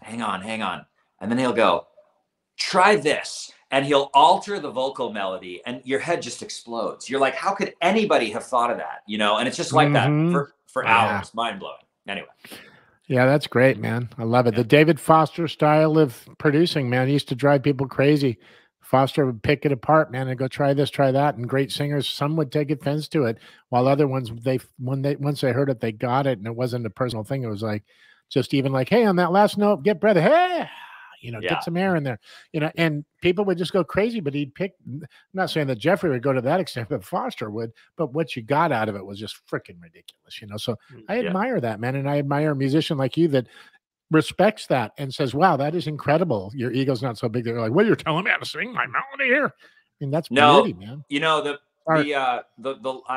hang on. And then he'll go, try this. And he'll alter the vocal melody, and your head just explodes. You're like, how could anybody have thought of that? You know, and it's just like that for hours. Mind blowing. Anyway. Yeah, that's great, man. I love it. The David Foster style of producing, man, used to drive people crazy. Foster would pick it apart, man, and go try this, try that. And great singers, some would take offense to it, while other ones, once they heard it, they got it, and it wasn't a personal thing. It was like, just even like, hey, on that last note, get breath. Hey, you know, get some air in there, you know, and people would just go crazy. But he'd pick, I'm not saying that Jeffrey would go to that extent, but Foster would. But what you got out of it was just freaking ridiculous, you know. So I admire that, man. And I admire a musician like you that respects that and says, wow, that is incredible. Your ego's not so big that you're like, well, you're telling me how to sing my melody here. I mean, that's beauty, man. You know, I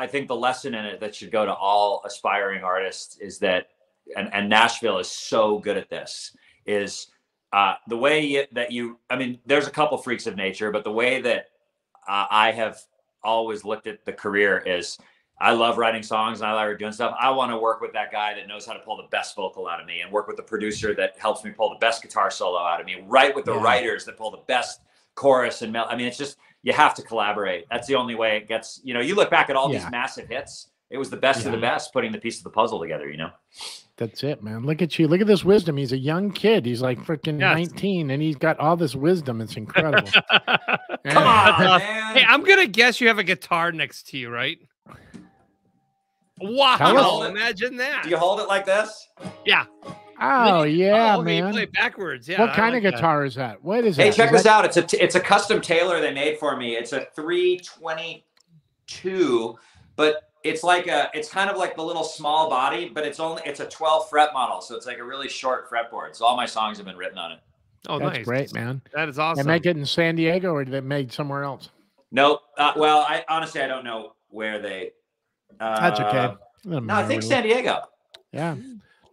think the lesson in it that should go to all aspiring artists is that, and Nashville is so good at this, is the way I mean, there's a couple freaks of nature, but the way that I have always looked at the career is, I love writing songs and I like doing stuff. I want to work with that guy that knows how to pull the best vocal out of me, and work with the producer that helps me pull the best guitar solo out of me, write with the writers that pull the best chorus and I mean, it's just, you have to collaborate. That's the only way it gets, you know, you look back at all these massive hits, it was the best of the best putting the piece of the puzzle together, you know? That's it, man. Look at you. Look at this wisdom. He's a young kid. He's like freaking 19, and he's got all this wisdom. It's incredible. Come on, man. Hey, I'm going to guess you have a guitar next to you, right? Wow. Imagine that. Do you hold it like this? Yeah. Oh, yeah, man. You play it backwards. Yeah. What kind of guitar is that? What is that? Hey, check this out. It's a custom Taylor they made for me. It's a 322, but it's kind of like the little small body, but it's a 12 fret model. So it's like a really short fretboard. So all my songs have been written on it. Oh, that's nice. Great, man. That is awesome. They make it in San Diego, or they made somewhere else? Nope. Well, I honestly don't know where they. That's okay. No, I think San Diego. Yeah.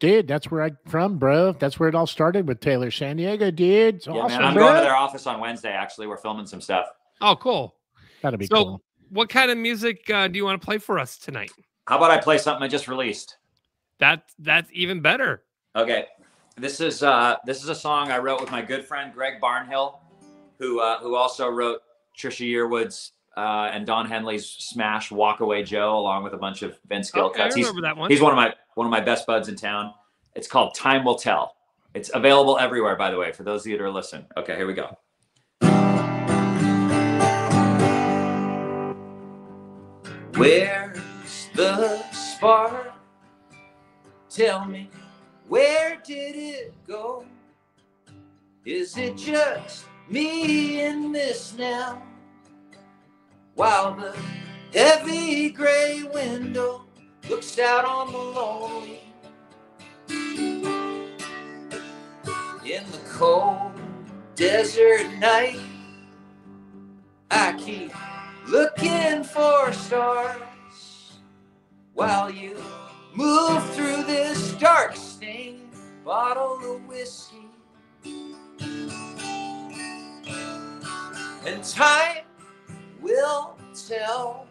Dude, that's where I'm from, bro. That's where it all started with Taylor. San Diego, dude. It's awesome, man. I'm going to their office on Wednesday, actually. We're filming some stuff. Oh, cool. That'd be cool. What kind of music do you want to play for us tonight? How about I play something I just released? That's even better. Okay. This is a song I wrote with my good friend Greg Barnhill, who also wrote Trisha Yearwood's and Don Henley's smash "Walk Away Joe," along with a bunch of Vince Gill cuts. I remember that one. He's one of my best buds in town. It's called "Time Will Tell." It's available everywhere, by the way, for those of you that are listening. Okay, here we go. Where's the spark? Tell me, where did it go? Is it just me in this now? While the heavy gray window looks out on the lonely, in the cold desert night, I keep looking for stars while you move through this dark stained bottle of whiskey. And time will tell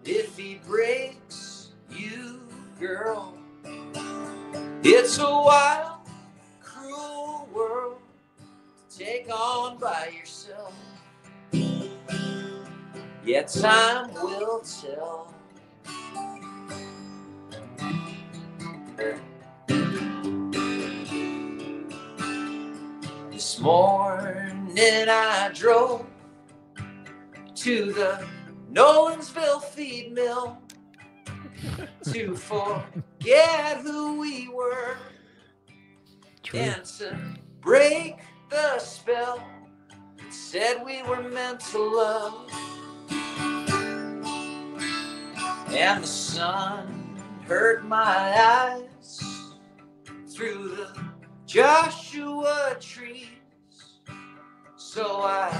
if he breaks you, girl. It's a wild, cruel world to take on by yourself. Yet time will tell. This morning I drove to the Nolensville feed mill to forget who we were and to break the spell. Said we were meant to love, and the sun hurt my eyes through the Joshua trees. So I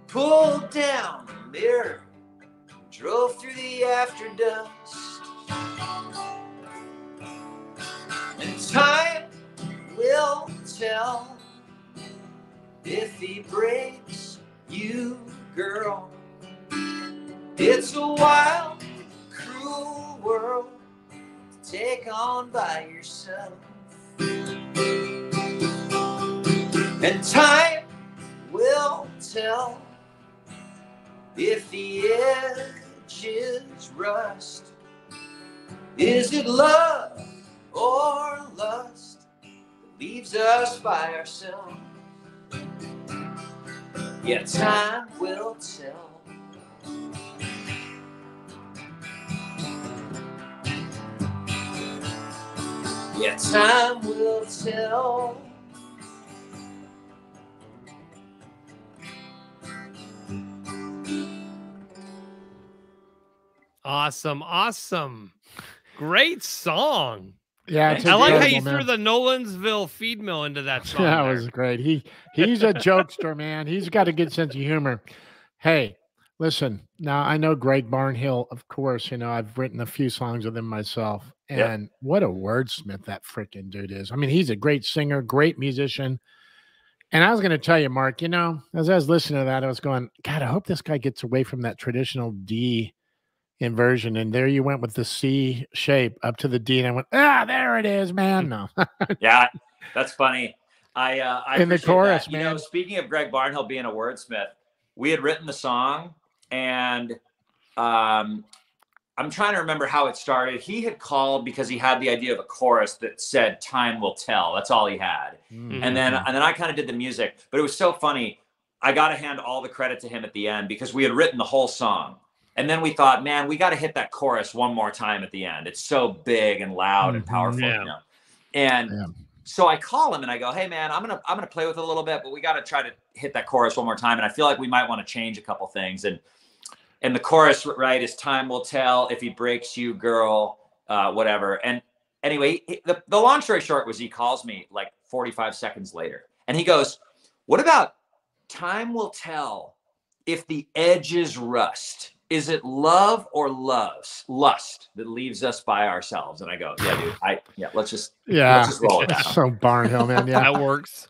pulled down the mirror, drove through the after dust, and time will tell if he breaks you, girl. It's a wild, cruel world to take on by yourself. And time will tell if the edges rust. Is it love or lust that leaves us by ourselves? Yeah, time will tell. Yeah, time will tell. Awesome, awesome. Great song. Yeah, it's I like how you incredible, threw the Nolensville feed mill into that song. That there. was great. He's a jokester, man. He's got a good sense of humor. Hey, listen, now I know Greg Barnhill, of course, you know, I've written a few songs with him myself. And what a wordsmith that freaking dude is. I mean, he's a great singer, great musician. And I was going to tell you, Mark, you know, as I was listening to that, I was going, God, I hope this guy gets away from that traditional D inversion. And there you went with the C shape up to the D. And I went, there it is, man. No. Yeah, that's funny. I in the chorus, that. man. You know, speaking of Greg Barnhill being a wordsmith, we had written the song, and I'm trying to remember how it started. He had called because he had the idea of a chorus that said "Time will tell." That's all he had. Mm-hmm. And then I kind of did the music, but it was so funny. I got to hand all the credit to him at the end because we had written the whole song. And then we thought, man, we got to hit that chorus one more time at the end. It's so big and loud and powerful, you know? And so I call him and I go, hey man, I'm gonna play with it a little bit, but we got to try to hit that chorus one more time. And I feel like we might want to change a couple things. And the chorus, right, is "Time will tell if he breaks you, girl," whatever. And anyway, the long story short was he calls me like 45 seconds later and he goes, what about "Time will tell if the edges rust? Is it love or lust that leaves us by ourselves?" And I go, yeah, dude, let's just roll with that. So Barnhill, man. Yeah, that works.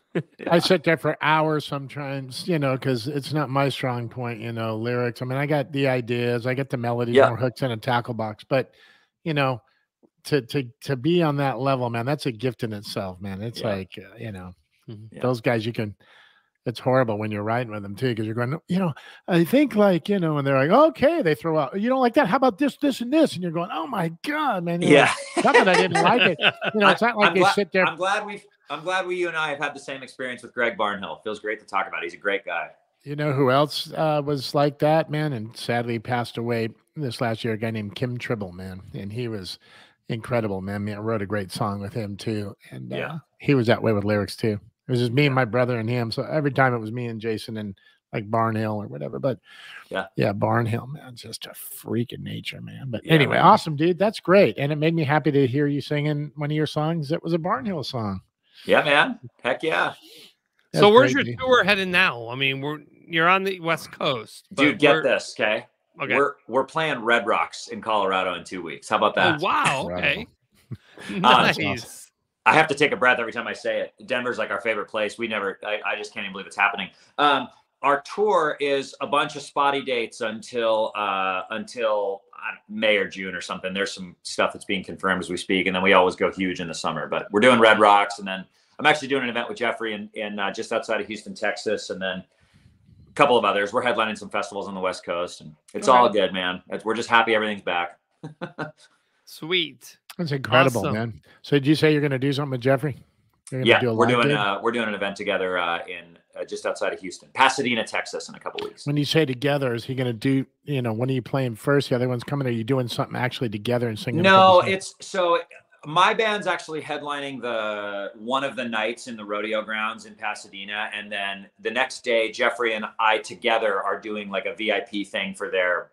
I sit there for hours sometimes, you know, because it's not my strong point, you know, lyrics. I mean, I got the ideas, I get the melodies, more hooks in a tackle box, but you know, to be on that level, man, that's a gift in itself, man. It's like, you know, those guys it's horrible when you're riding with them too, because you're going, you know, I think like, you know, and they're like, okay, they throw out, you don't like that. How about this, this, and this? And you're going, oh my God, man. You're like, not that I didn't like it. You know, it's not like sit there. I'm glad you and I have had the same experience with Greg Barnhill. It feels great to talk about. He's a great guy. You know who else was like that, man? And sadly passed away this last year, a guy named Kim Tribble, man. And he was incredible, man. I wrote a great song with him too. And he was that way with lyrics too. It was just me and my brother and him. So every time it was me and Jason and like Barnhill or whatever. But yeah, Barnhill, man, just a freak of nature, man. But anyway, awesome, dude. That's great. And it made me happy to hear you singing one of your songs that was a Barnhill song. Yeah, man. Heck yeah. So where's your tour heading now? I mean, you're on the West Coast. Dude, get this, okay? Okay. We're playing Red Rocks in Colorado in 2 weeks. How about that? Oh, wow. Okay. Nice. I have to take a breath every time I say it. Denver's like our favorite place. I just can't even believe it's happening. Our tour is a bunch of spotty dates until May or June or something. There's some stuff that's being confirmed as we speak. And then we always go huge in the summer, but we're doing Red Rocks. And then I'm actually doing an event with Jeffrey in just outside of Houston, Texas. And then a couple of others. We're headlining some festivals on the West Coast, and it's all good, man. We're just happy everything's back. Sweet. That's incredible, Awesome. man. So did you say you're going to do something with Jeffrey? Yeah, we're doing an event together in just outside of Houston, Pasadena, Texas, in a couple weeks. When you say together, is he going to do? You know, when are you playing first? The other one's coming. Are you doing something actually together and singing? No, it's so. My band's actually headlining one of the nights in the rodeo grounds in Pasadena, and then the next day, Jeffrey and I together are doing like a VIP thing for their,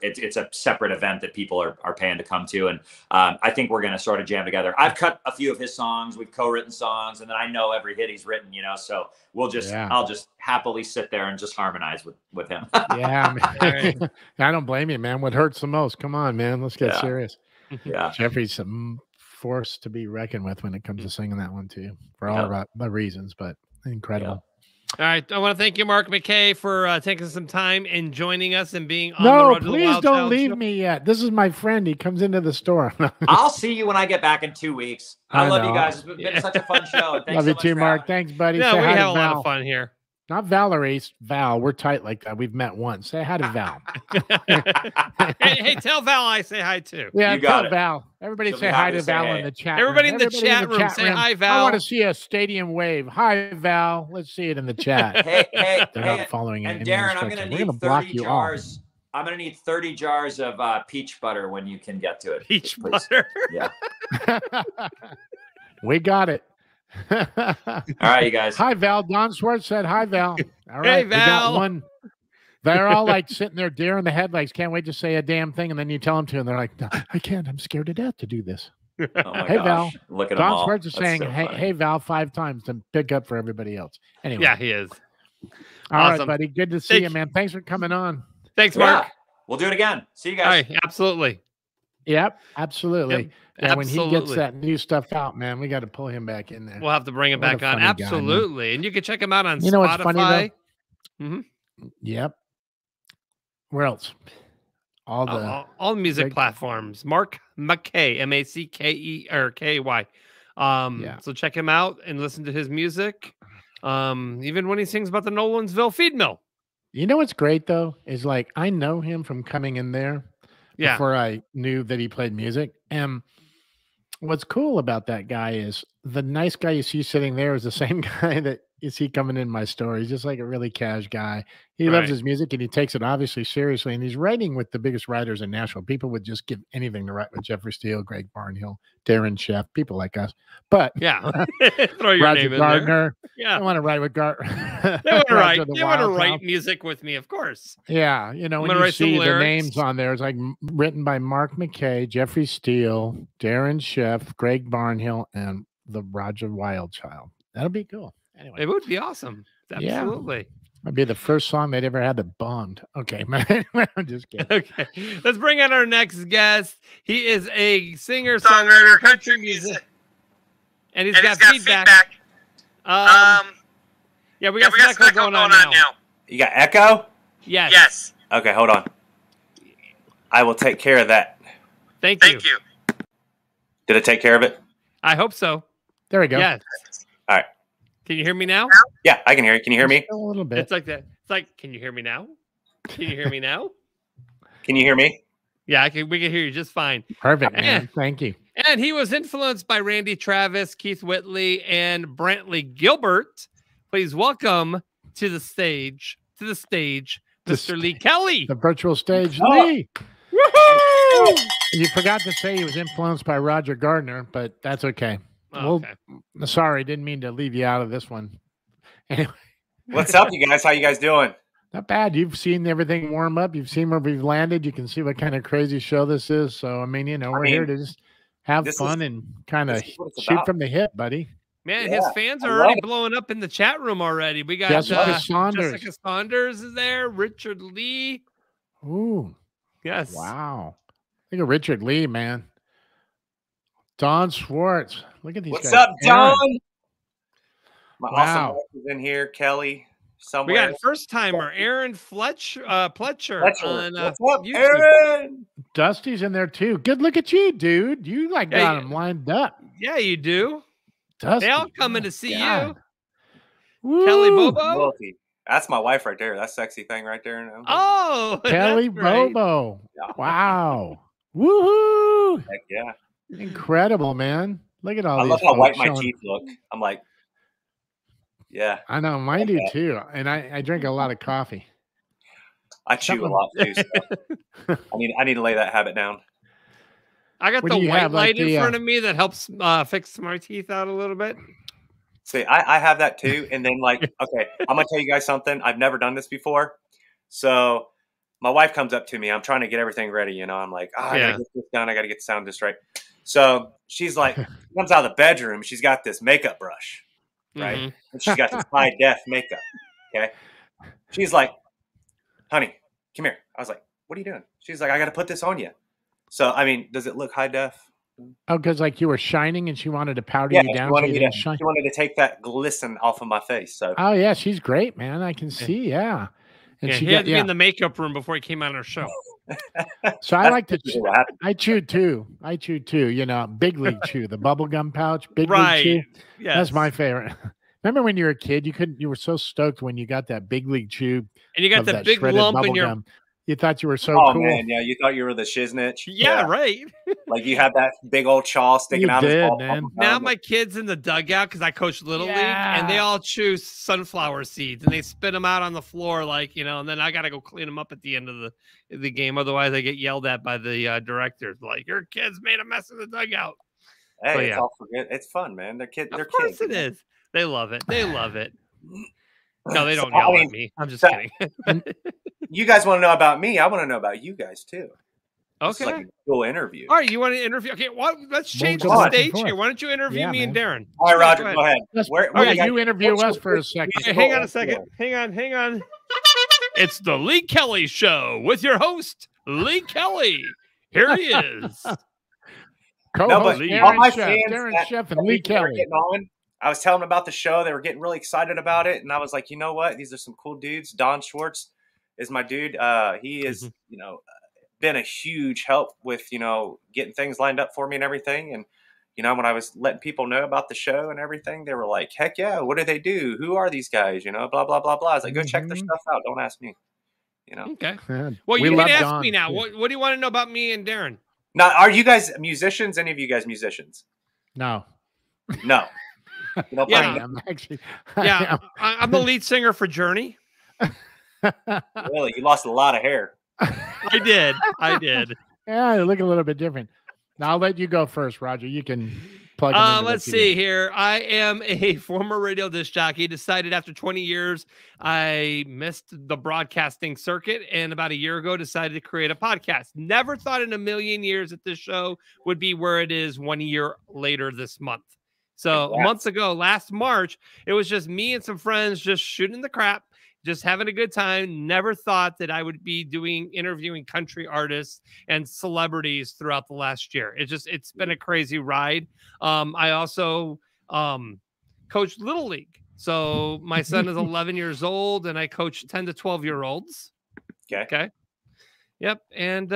it's a separate event that people are paying to come to, and I think we're going to sort of jam together. I've cut a few of his songs, we've co-written songs, and then I know every hit he's written, so I'll just happily sit there and just harmonize with him. Yeah, man. I don't blame you, man. What hurts the most? Come on, man. Let's get serious. Yeah, Jeffrey's a force to be reckoned with when it comes to singing that one too, for all the reasons, but incredible. All right, I want to thank you, Mark Mackay, for taking some time and joining us and being on the Road to the please Wild don't Child leave show. me yet. This is my friend. He comes into the store. I'll see you when I get back in 2 weeks. I love you guys. It's been such a fun show. And thanks Love so you much too, for Mark. having Thanks, buddy. Yeah, Say we hi had to a lot Val. of fun here. Not Valerie, Val. We're tight like that. We've met once. Say hi to Val. hey, tell Val I say hi too. Yeah, You got tell it. Val. Everybody She'll say be hi happy to to say Val hey. in the chat Everybody room. in the chat room, say hi, Val. I want to see a stadium wave. Hi, Val. Let's see it in the chat. Hey, They're not following and any Darren, I'm instructions. going We're to gonna need block 30 you jars. I'm going to need 30 jars of peach butter when you can get to it. Peach please. butter. Yeah. We got it. All right, you guys. Hi, Val. Don Swartz said hi, Val. All right, Hey, we got Val. one. They're all like sitting there deer in the headlights. Can't wait to say a damn thing. And then you tell them to, and they're like, no, I can't. I'm scared to death to do this. Oh my Hey, gosh. Val. Look at them Don all. Swartz is That's saying, so hey, funny. hey, Val, 5 times to pick up for everybody else. Anyway. Yeah, he is. All right, Awesome. buddy. Good to see you, man. Thanks for coming on. Thanks, Mark. Yeah. We'll do it again. See you guys. All right, absolutely. Yep, absolutely. Yep, Yeah, when he gets absolutely. that new stuff out, man, we got to pull him back in there. We'll have to bring him What a back on. funny guy, man. Absolutely. And you can check him out on You know what's Spotify. funny, Mm-hmm. Yep. Where else? All the All music big- platforms. Mark Mackay, M-A-C-K-E or K-Y. So check him out and listen to his music. Even when he sings about the Nolansville feed mill. You know what's great though is like I know him from coming in there Yeah. before I knew that he played music. And what's cool about that guy is the nice guy you see sitting there is the same guy that you see coming in my store. He's just like a really cash guy. He loves Right. his music and he takes it obviously seriously. And he's writing with the biggest writers in Nashville. People would just give anything to write with Jeffrey Steele, Greg Barnhill, Darren Sheff, people like us. But Yeah. Throw your Roger name in Gardner. there. Yeah. I want to write with Gardner. They want to write. They want to write music with me, of course. Yeah, you know, I'm when gonna you write some see the lyrics. names on there, it's like written by Mark Mackay, Jeffrey Steele, Darren Sheff, Greg Barnhill, and the Roger Wildchild. That'll be cool. Anyway, It would be awesome. Yeah. Absolutely. that'd be the first song they'd ever had that bombed. Okay, man, I'm just kidding. Okay, let's bring in our next guest. He is a singer, songwriter, country music, and he's got feedback. Yeah, we got some echo going on now. You got echo? Yes. Okay, hold on. I will take care of that. Thank you. Did it take care of it? I hope so. There we go. Yes. All right. Can you hear me now? Yeah, I can hear you. Can you hear me? A little bit. It's like that. It's like, can you hear me now? Can you hear me now? Can you hear me? Yeah, we can hear you just fine. Perfect, man. And, Thank you. and he was influenced by Randy Travis, Keith Whitley, and Brantley Gilbert. Please welcome to the stage, Mr. Lee Kelley. The virtual stage, Oh. Lee. Woohoo! You forgot to say he was influenced by Roger Gardner, but that's okay. Oh, okay. Well, sorry, didn't mean to leave you out of this one. Anyway, What's up, you guys? How you guys doing? not bad. You've seen everything warm up. You've seen where we've landed. You can see what kind of crazy show this is. So, I mean, we're here to just have fun and kind of shoot about. from the hip, buddy. Man, Yeah, his fans I are love already it. blowing up in the chat room already. We got Jessica Saunders. Jessica Saunders is there. Richard Lee. Ooh, Yes. wow. Look at Richard Lee, man. Don Swartz. Look at these What's guys. up, Don? My Wow. awesome wife is in here, Kelly. We Somewhere. got first timer Aaron Pletcher on What's up, YouTube. Aaron? Dusty's in there too. Good look at you, dude. You Yeah, got him lined up. Yeah, you do. Dusty. They all coming to see God. you. Kelly Woo. Bobo. Loyalty. That's my wife right there. That sexy thing right there. Oh, Kelley Bobo. Yeah. Wow. Woohoo. Heck yeah. Incredible, man. Look at all I these love how white my showing- teeth look. I'm like, yeah. I know, mine do too. And I drink a lot of coffee. I chew a lot too. So I need to lay that habit down. I got What the do you white have, light like in the, front of me that helps fix my teeth out a little bit. See, I have that too. And then like, okay, I'm gonna tell you guys something. I've never done this before. So my wife comes up to me. I'm trying to get everything ready. You know, I'm like, I gotta get this done. I gotta get the sound just right. So she's like, comes out of the bedroom. She's got this makeup brush, right? And she's got this high def makeup. Okay. She's like, honey, come here. I was like, what are you doing? She's like, I got to put this on you. So, I mean, does it look high def? Oh, because like you were shining and she wanted to powder Yeah, you down. she wanted, so you me didn't to, shine. she wanted to take that glisten off of my face. So, Oh yeah, she's great, man. I can see. Yeah. And Yeah, she he had got, to be in the makeup room before he came on our show. So I like to chew. I chew too. You know, Big League Chew, the bubble gum pouch. Big Right. League Chew. Yes. That's my favorite. Remember when you were a kid, you were so stoked when you got that Big League Chew. And you got of the that big shredded lump in bubble your- gum. You thought you were so oh cool. man, yeah, you thought you were the shiznitch. Yeah, right. Like you had that big old chaw sticking You out of his did, ball. man. Now my kids in the dugout because I coach Little League, and they all chew sunflower seeds and they spit them out on the floor, like, you know, and then I got to go clean them up at the end of the game. Otherwise, I get yelled at by the directors, like, your kids made a mess in the dugout. Hey, So, it's yeah. all forget. It's fun, man. They're kids. Of course it is. They love it. They love it. No, they don't So, I yell mean, at me. I'm just so- kidding. You guys want to know about me? I want to know about you guys too. This is Okay. like a cool interview. All right, you want to interview? Okay, let's change go the back and stage forth. here. Why don't you interview Yeah, me and Darren? All right, Roger, go ahead. All right, you interview us for a what's second. Hey, hang on a second. Hang on. It's the Lee Kelley Show with your host, Lee Kelley. Here he is. Co-host all Darren my Chef, fans Darren that- Chef, that and Lee people were Kelley. getting on, I was telling them about the show. They were getting really excited about it, and I was like, you know what? These are some cool dudes. Don Schwartz is my dude. He is, you know, been a huge help with, you know, getting things lined up for me and everything. And you know, when I was letting people know about the show and everything, they were like, heck yeah, what do they do? Who are these guys? You know, blah blah blah blah. I was like, go check their stuff out. Don't ask me. You know. Okay. Yeah. Well, We you love can ask Don, me now. too. What do you want to know about me and Darren? Now, are you guys musicians? Any of you guys musicians? No. No. You don't Yeah. play- I'm actually. Yeah, I'm the lead singer for Journey. Really, you lost a lot of hair. I did. Yeah, they look a little bit different. Now I'll let you go first, Roger. You can plug. 'em into what Let's you see do. here. I am a former radio disc jockey. Decided after 20 years, I missed the broadcasting circuit, and about a year ago, decided to create a podcast. Never thought in a million years that this show would be where it is 1 year later this month. So months ago, last March, it was just me and some friends just shooting the crap, just having a good time. Never thought that I would be interviewing country artists and celebrities throughout the last year. It's been a crazy ride. I also coached Little League. So my son is 11 years old and I coach 10 to 12-year-olds. Okay. Yep. And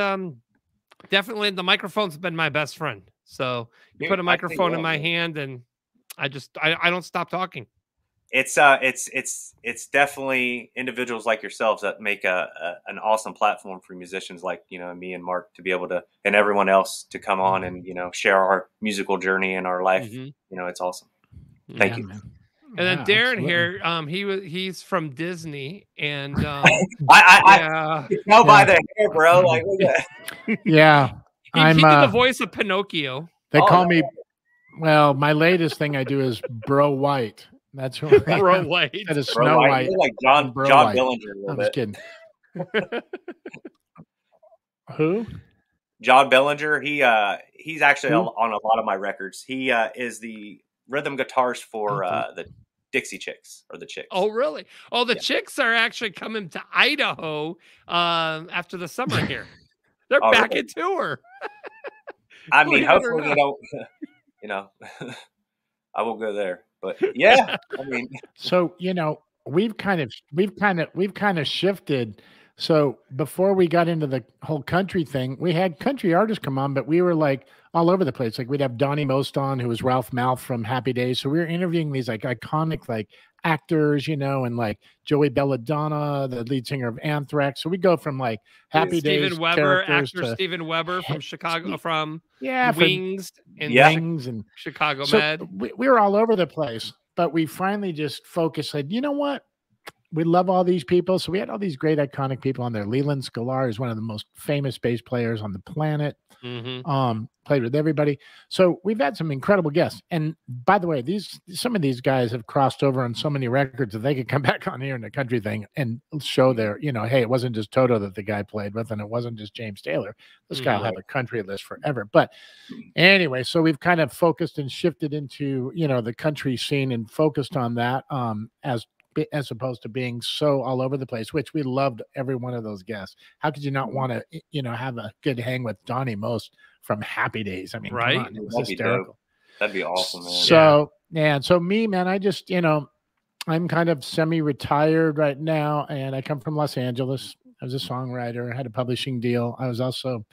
definitely the microphone's been my best friend. So you put a microphone in my hand and I don't stop talking. It's definitely individuals like yourselves that make an awesome platform for musicians like, you know, me and Mark to be able to, and everyone else to come on and, you know, share our musical journey and our life. You know, it's awesome. Thank you. Man. And then Yeah, Darren absolutely. here, he's from Disney, and I know by the hair, bro. Like, look at that. Yeah, he I'm. did the voice of Pinocchio. They call me. Well, my latest thing I do is Bro White. That's what Bro White. Instead of Bro Snow White. White. You're like John Bro John White. Billinger a little I'm just bit. kidding. Who? John Billinger. He's actually on a lot of my records. He is the rhythm guitarist for the Dixie Chicks or the Chicks. Oh, really? Oh, the Chicks are actually coming to Idaho after the summer here. They're Oh, back really? in tour. I mean, Believe it or hopefully they not. don't. You know, I won't go there. But yeah, I mean, So you know, we've kind of shifted So before we got into the whole country thing, we had country artists come on, but we were like all over the place. Like we'd have Donnie Most on, who was Ralph Mouth from Happy Days. So we were interviewing these like iconic like actors, you know, and like Joey Belladonna, the lead singer of Anthrax. So we go from like Happy Days Steven Weber, characters actor to Steven Weber from Chicago, from yeah, Wings and Wings and Chicago so Med. we were all over the place, but we finally just focused. Said, you know what? We love all these people. So we had all these great iconic people on there. Leland Sklar is one of the most famous bass players on the planet. Played with everybody. So we've had some incredible guests. And by the way, some of these guys have crossed over on so many records that they could come back on here in the country thing and show their, you know, hey, it wasn't just Toto that the guy played with, and it wasn't just James Taylor. This guy will have a country list forever. But anyway, so we've kind of focused and shifted into, you know, the country scene and focused on that as opposed to being so all over the place, which we loved every one of those guests. How could you not want to, you know, have a good hang with Donnie Most from Happy Days? I mean, right? Come on, it was hysterical. That'd be awesome, man. So, yeah. So me, man, I just, you know, I'm kind of semi-retired right now, and I come from Los Angeles. I was a songwriter, had a publishing deal. I was also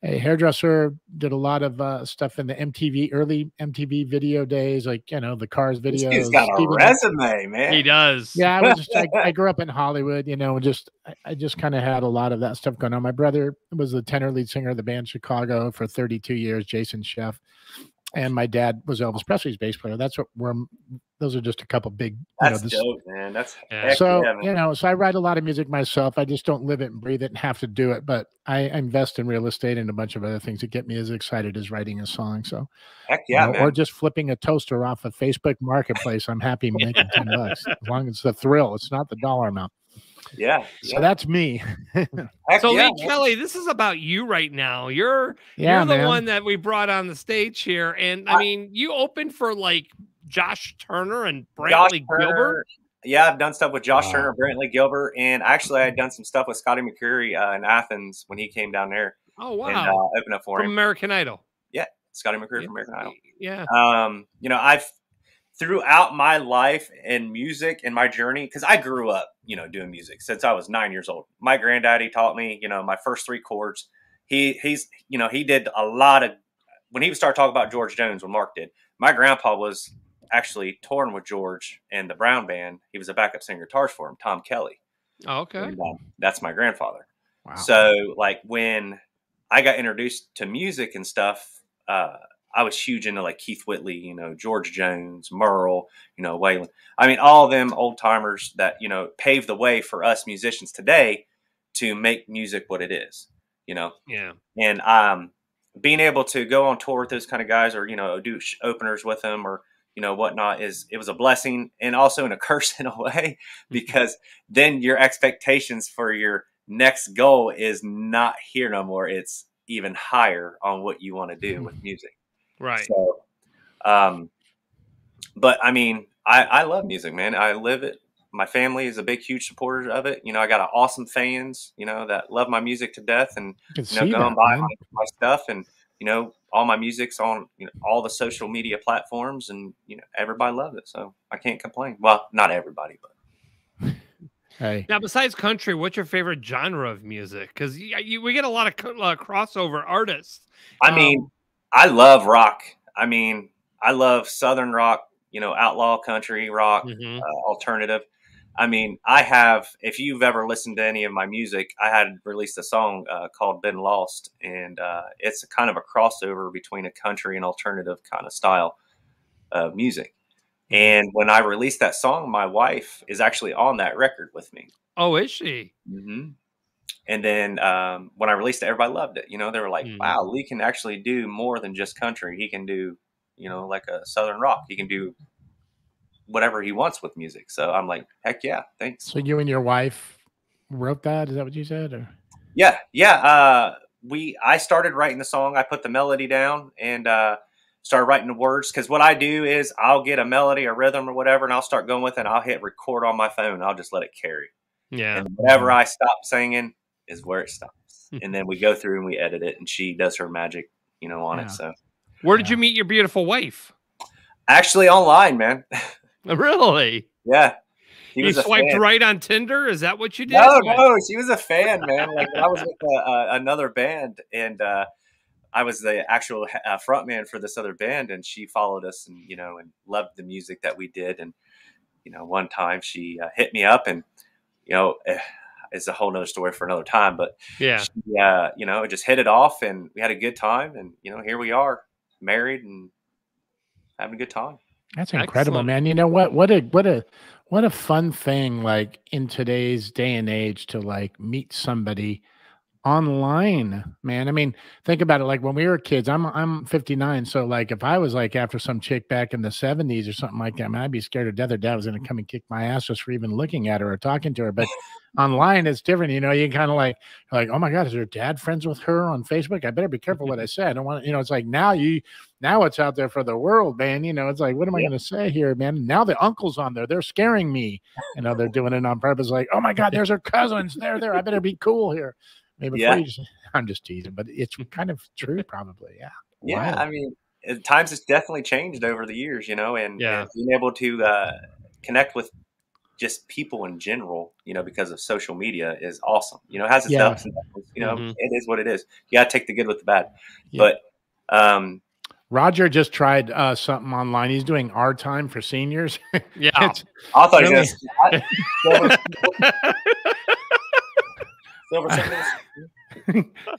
a hairdresser, did a lot of stuff in the early MTV video days, like, you know, the Cars videos. He's got a resume, man. He does. Yeah, I grew up in Hollywood, you know, I just kind of had a lot of that stuff going on. My brother was the tenor lead singer of the band Chicago for 32 years, Jason Sheff. And my dad was Elvis Presley's bass player. Those are just a couple big. That's dope, man. That's so man. You know. So I write a lot of music myself. I just don't live it and breathe it and have to do it. But I invest in real estate and a bunch of other things that get me as excited as writing a song. So heck yeah, you know, man. or just flipping a toaster off of Facebook Marketplace. I'm happy making $10 as long as it's the thrill. It's not the dollar amount. Yeah. So that's me. So Lee Kelley, this is about you right now. You're the one that we brought on the stage here, and I mean, you opened for like Josh Turner and Brantley Gilbert. Yeah, I've done stuff with Josh Turner, Brantley Gilbert, and actually I had done some stuff with Scotty McCreery in Athens when he came down there. Oh wow! And opened up for him. American Idol. Yeah, Scotty McCreery from American Idol. Yeah. You know, throughout my life and music and my journey, because I grew up, you know, doing music since I was 9 years old. My granddaddy taught me, you know, my first 3 chords. He's, you know, he did a lot of, when he would start talking about George Jones, when Mark did, my grandpa was actually touring with George and the Browne band. He was a backup singer guitarist for him, Tom Kelley. Oh, okay. And, that's my grandfather. Wow. So like when I got introduced to music and stuff, I was huge into like Keith Whitley, you know, George Jones, Merle, you know, Waylon. I mean, all of them old timers that, you know, paved the way for us musicians today to make music what it is, you know? Yeah. And being able to go on tour with those kind of guys, or, you know, do openers with them, or, you know, whatnot, it was a blessing and also a curse in a way, because then your expectations for your next goal is not here no more. It's even higher on what you want to do with music. Right. So, but I mean, I love music, man. I live it. My family is a big, huge supporter of it. You know, I got awesome fans, you know, that love my music to death, and, you know, go and buy my stuff, and, you know, all my music's on, you know, all the social media platforms, and, you know, everybody loves it. So I can't complain. Well, not everybody, but. Hey. Now, besides country, what's your favorite genre of music? Because we get a lot of crossover artists. I mean, I love rock. I mean, I love Southern rock, you know, outlaw country rock, alternative. I mean, if you've ever listened to any of my music, I had released a song called Been Lost. And it's kind of a crossover between a country and alternative kind of style of music. And when I released that song, my wife is actually on that record with me. Oh, is she? Mm-hmm. And then when I released it, everybody loved it. You know, they were like, wow, Lee can actually do more than just country. He can do, you know, like a Southern rock. He can do whatever he wants with music. So I'm like, heck yeah, thanks. So you and your wife wrote that? Is that what you said? Or? Yeah. Yeah. I started writing the song. I put the melody down and started writing the words. Because what I do is I'll get a melody, a rhythm or whatever, and I'll start going with it. And I'll hit record on my phone. I'll just let it carry. Yeah. And whenever I stop singing is where it stops. And then we go through and we edit it, and she does her magic, you know, on it. So where did you meet your beautiful wife? Actually online, man. Really? Yeah. You swiped right on Tinder? Is that what you did? No, she was a fan, man. Like I was with another band, and I was the actual front man for this other band, and she followed us, and and loved the music that we did. And one time she hit me up, and it's a whole nother story for another time. But yeah, she, just hit it off, and we had a good time, and here we are, married and having a good time. That's incredible, man. You know what? What a fun thing, like in today's day and age, to like meet somebody online, man. I mean, think about it. Like when we were kids, I'm 59, so like if I was like after some chick back in the 70s or something like that, man, I'd be scared to death her dad was going to come and kick my ass just for even looking at her or talking to her. But online it's different, you kind of like, oh my God, is her dad friends with her on Facebook? I better be careful what I say. I don't want to, it's like now it's out there for the world, man. It's like, what am I going to say here, man? Now the uncle's on there, they're scaring me. They're doing it on purpose. Like, oh my God, there's her cousins. They're there. I better be cool here. Maybe I'm just teasing, but it's kind of true, probably. Yeah. Yeah. Wow. I mean, times has definitely changed over the years, and being able to connect with just people in general, because of social media is awesome. It has its ups and downs, it is what it is. You got to take the good with the bad. Yeah. But Roger just tried something online. He's doing our time for seniors. Yeah. I thought really...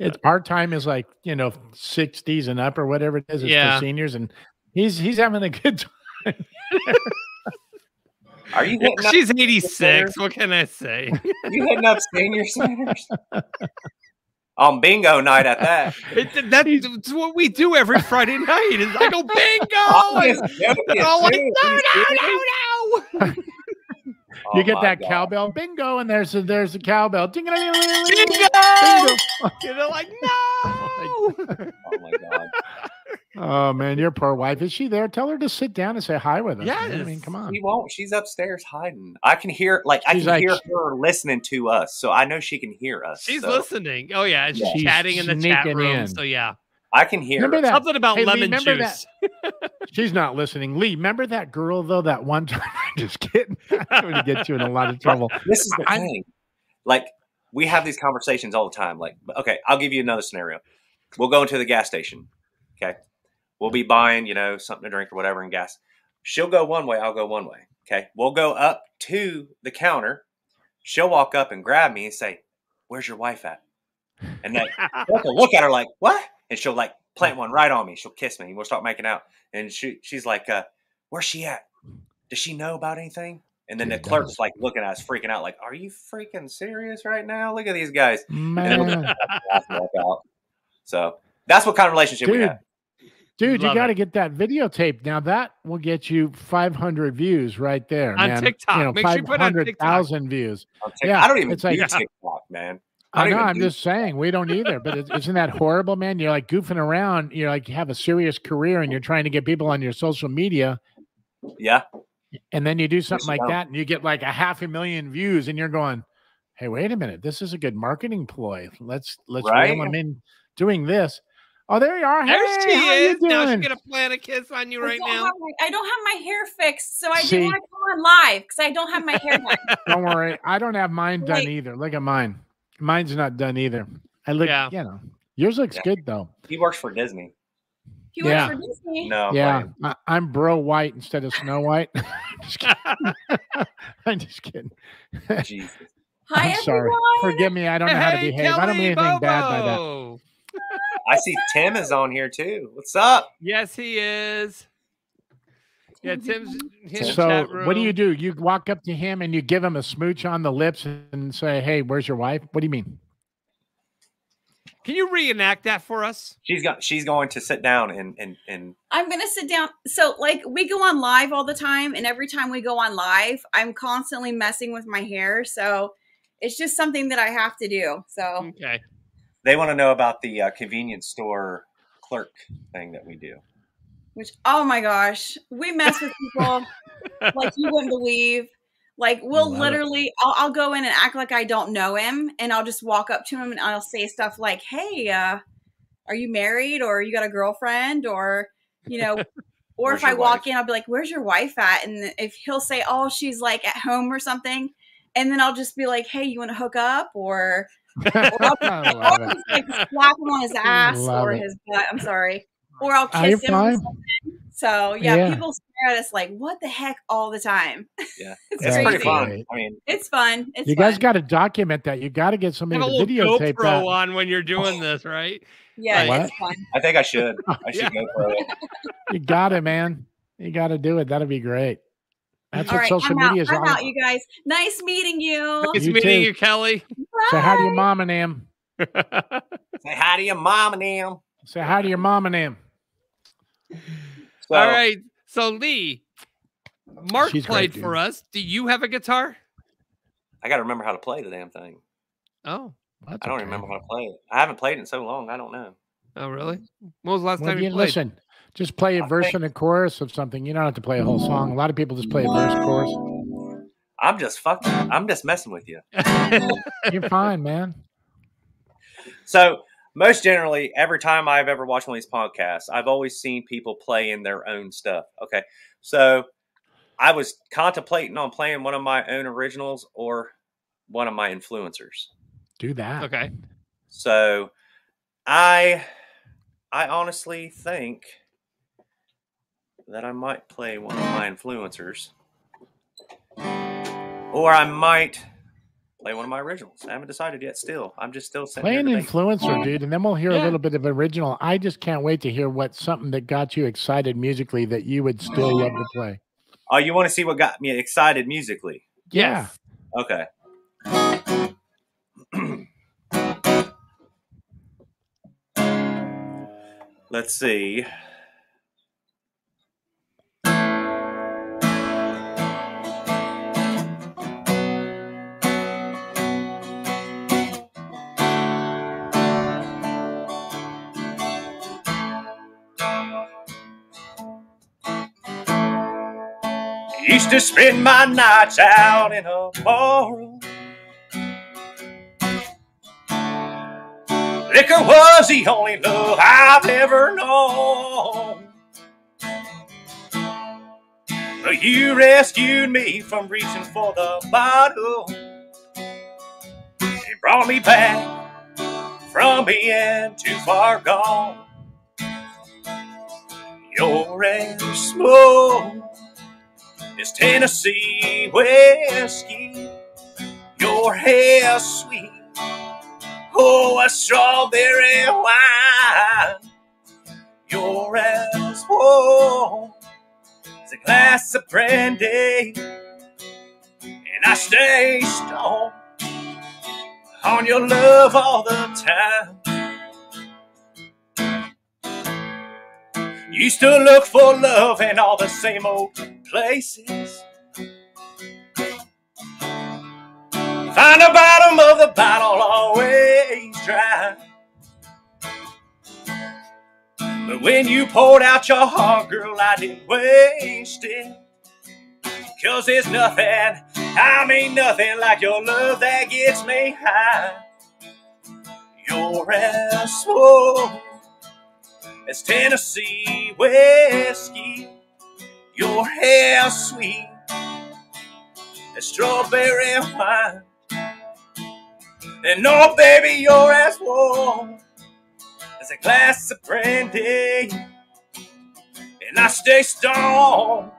It's our time is like 60s and up or whatever it is. It's for seniors, and he's having a good time. Are you? She's 86. What can I say? You hitting up senior centers on bingo night at that? That's what we do every Friday night. Is I go bingo. And all like, no. You get that cowbell, bingo, and there's a cowbell. Bingo! Bingo! They're like, no! Oh my God. Oh man, your poor wife. Is she there? Tell her to sit down and say hi with us. Yeah, I mean, come on. She won't. She's upstairs hiding. I can hear, I can hear her listening to us, so I know she can hear us. She's listening. Oh yeah, she's chatting in the chat room. So yeah. I can hear that. Something about lemon juice. She's not listening. Lee, remember that girl, though, that one time? I'm just kidding. I'm going to get you in a lot of trouble. This is the thing. We have these conversations all the time. Okay, I'll give you another scenario. We'll go into the gas station. Okay. We'll be buying, something to drink or whatever and gas. She'll go one way. I'll go one way. Okay. We'll go up to the counter. She'll walk up and grab me and say, "Where's your wife at?" And then I'll look at her like, "What?" And she'll plant one right on me. She'll kiss me and we'll start making out. And she's like, "Where's she at? Does she know about anything?" And then the clerk's looking at us, freaking out, like, "Are you freaking serious right now? Look at these guys." Man. So that's what kind of relationship we have. Dude, you got to get that videotape. Now that will get you 500 views right there. On TikTok. Make sure you put on TikTok. 500,000 views. Yeah, I don't even do TikTok, man. I know. I'm just saying we don't either. But isn't that horrible, man? You're goofing around. You're you have a serious career and you're trying to get people on your social media. Yeah. And then you do something like that and you get 500,000 views and you're going, "Hey, wait a minute. This is a good marketing ploy. Let's reel them in doing this." Oh, there you are. There she is. Now she's going to plant a kiss on you right now. I don't have my hair fixed, so I do want to come on live because I don't have my hair done. Don't worry. I don't have mine done either. Look at mine. Mine's not done either. I look, yours looks good though. He works for Disney. He works for Disney? No. Yeah. I'm Bro White instead of Snow White. Just kidding. I'm just kidding. Jesus. Hi, I'm sorry. Forgive me. I don't know how to behave. Kelley, I don't mean anything bad by that. Bobo. I see Tim is on here too. What's up? Yes, he is. Yeah, Tim's so what do? You walk up to him and you give him a smooch on the lips and say, "Hey, where's your wife?" What do you mean? Can you reenact that for us? She's going to sit down and I'm going to sit down. So we go on live all the time, and every time we go on live, I'm constantly messing with my hair. So it's just something that I have to do. So okay. They want to know about the convenience store clerk thing that we do. Which, oh my gosh, we mess with people like you wouldn't believe. We'll literally, I'll go in and act like I don't know him, and I'll just walk up to him and I'll say stuff like, "Hey, are you married, or you got a girlfriend, or Or if I walk in, I'll be like, "Where's your wife at?" And if he'll say, "Oh, she's like at home or something," and then I'll just be like, "Hey, you want to hook up?" Or I'll just like slap him on his ass or his butt. I'm sorry. Or I'll kiss him or something. So yeah, people stare at us like, "What the heck?" all the time. Yeah, it's pretty crazy. fun. I mean, it's fun. It's you guys got to document that. You got to get somebody Have a to little videotape GoPro that. on when you're doing this, right? Yeah, What? it's fun. I think I should. I should go for it. You got it, man. You got to do it. That'd be great. That's All what right, social media is I'm all out, you guys. Nice meeting you. Nice You meeting too. you, Kelley. Say hi to your mom and them. Say hi to your mom and them. Say hi to your mom and them. So, All right. So Lee, Mark She's played great, for dude. us. Do you have a guitar? I got to remember how to play the damn thing. Oh, That's I don't okay. remember how to play it. I haven't played it in so long. I don't know. oh, really? When was the last Well, time you played? listen, just play a verse and a chorus of something. You don't have to play a whole song. A lot of people just play a verse, chorus. I'm just messing with you. You're fine, man. So most generally, every time I've ever watched one of these podcasts, I've always seen people playing their own stuff. Okay. So I was contemplating on playing one of my own originals or one of my influencers. Do that. Okay. So I honestly think that I might play one of my influencers, or I might play one of my originals. I haven't decided yet. I'm just still sitting Play here an debating. influencer, dude, and then we'll hear a Yeah. little bit of original. I just can't wait to hear what something that got you excited musically that you would still love to play. Oh, you want to see what got me excited musically? Yeah. Okay. Let's see. Used to spend my nights out in a barroom. Liquor was the only love I've ever known. But you rescued me from reaching for the bottle and brought me back from being too far gone. You're as smooth as Tennessee whiskey. Your hair sweet, oh, a strawberry wine. You're as warm as a glass of brandy, and I stay stoned on your love all the time. Used to look for love in all the same old places. Find the bottom of the bottle always dry. But when you poured out your heart, girl, I didn't waste it. 'Cause there's nothing, I mean nothing like your love that gets me high. You're as smooth as Tennessee whiskey. Your hair sweet as strawberry wine. And no, baby, you're as warm as a glass of brandy. And I stay stoned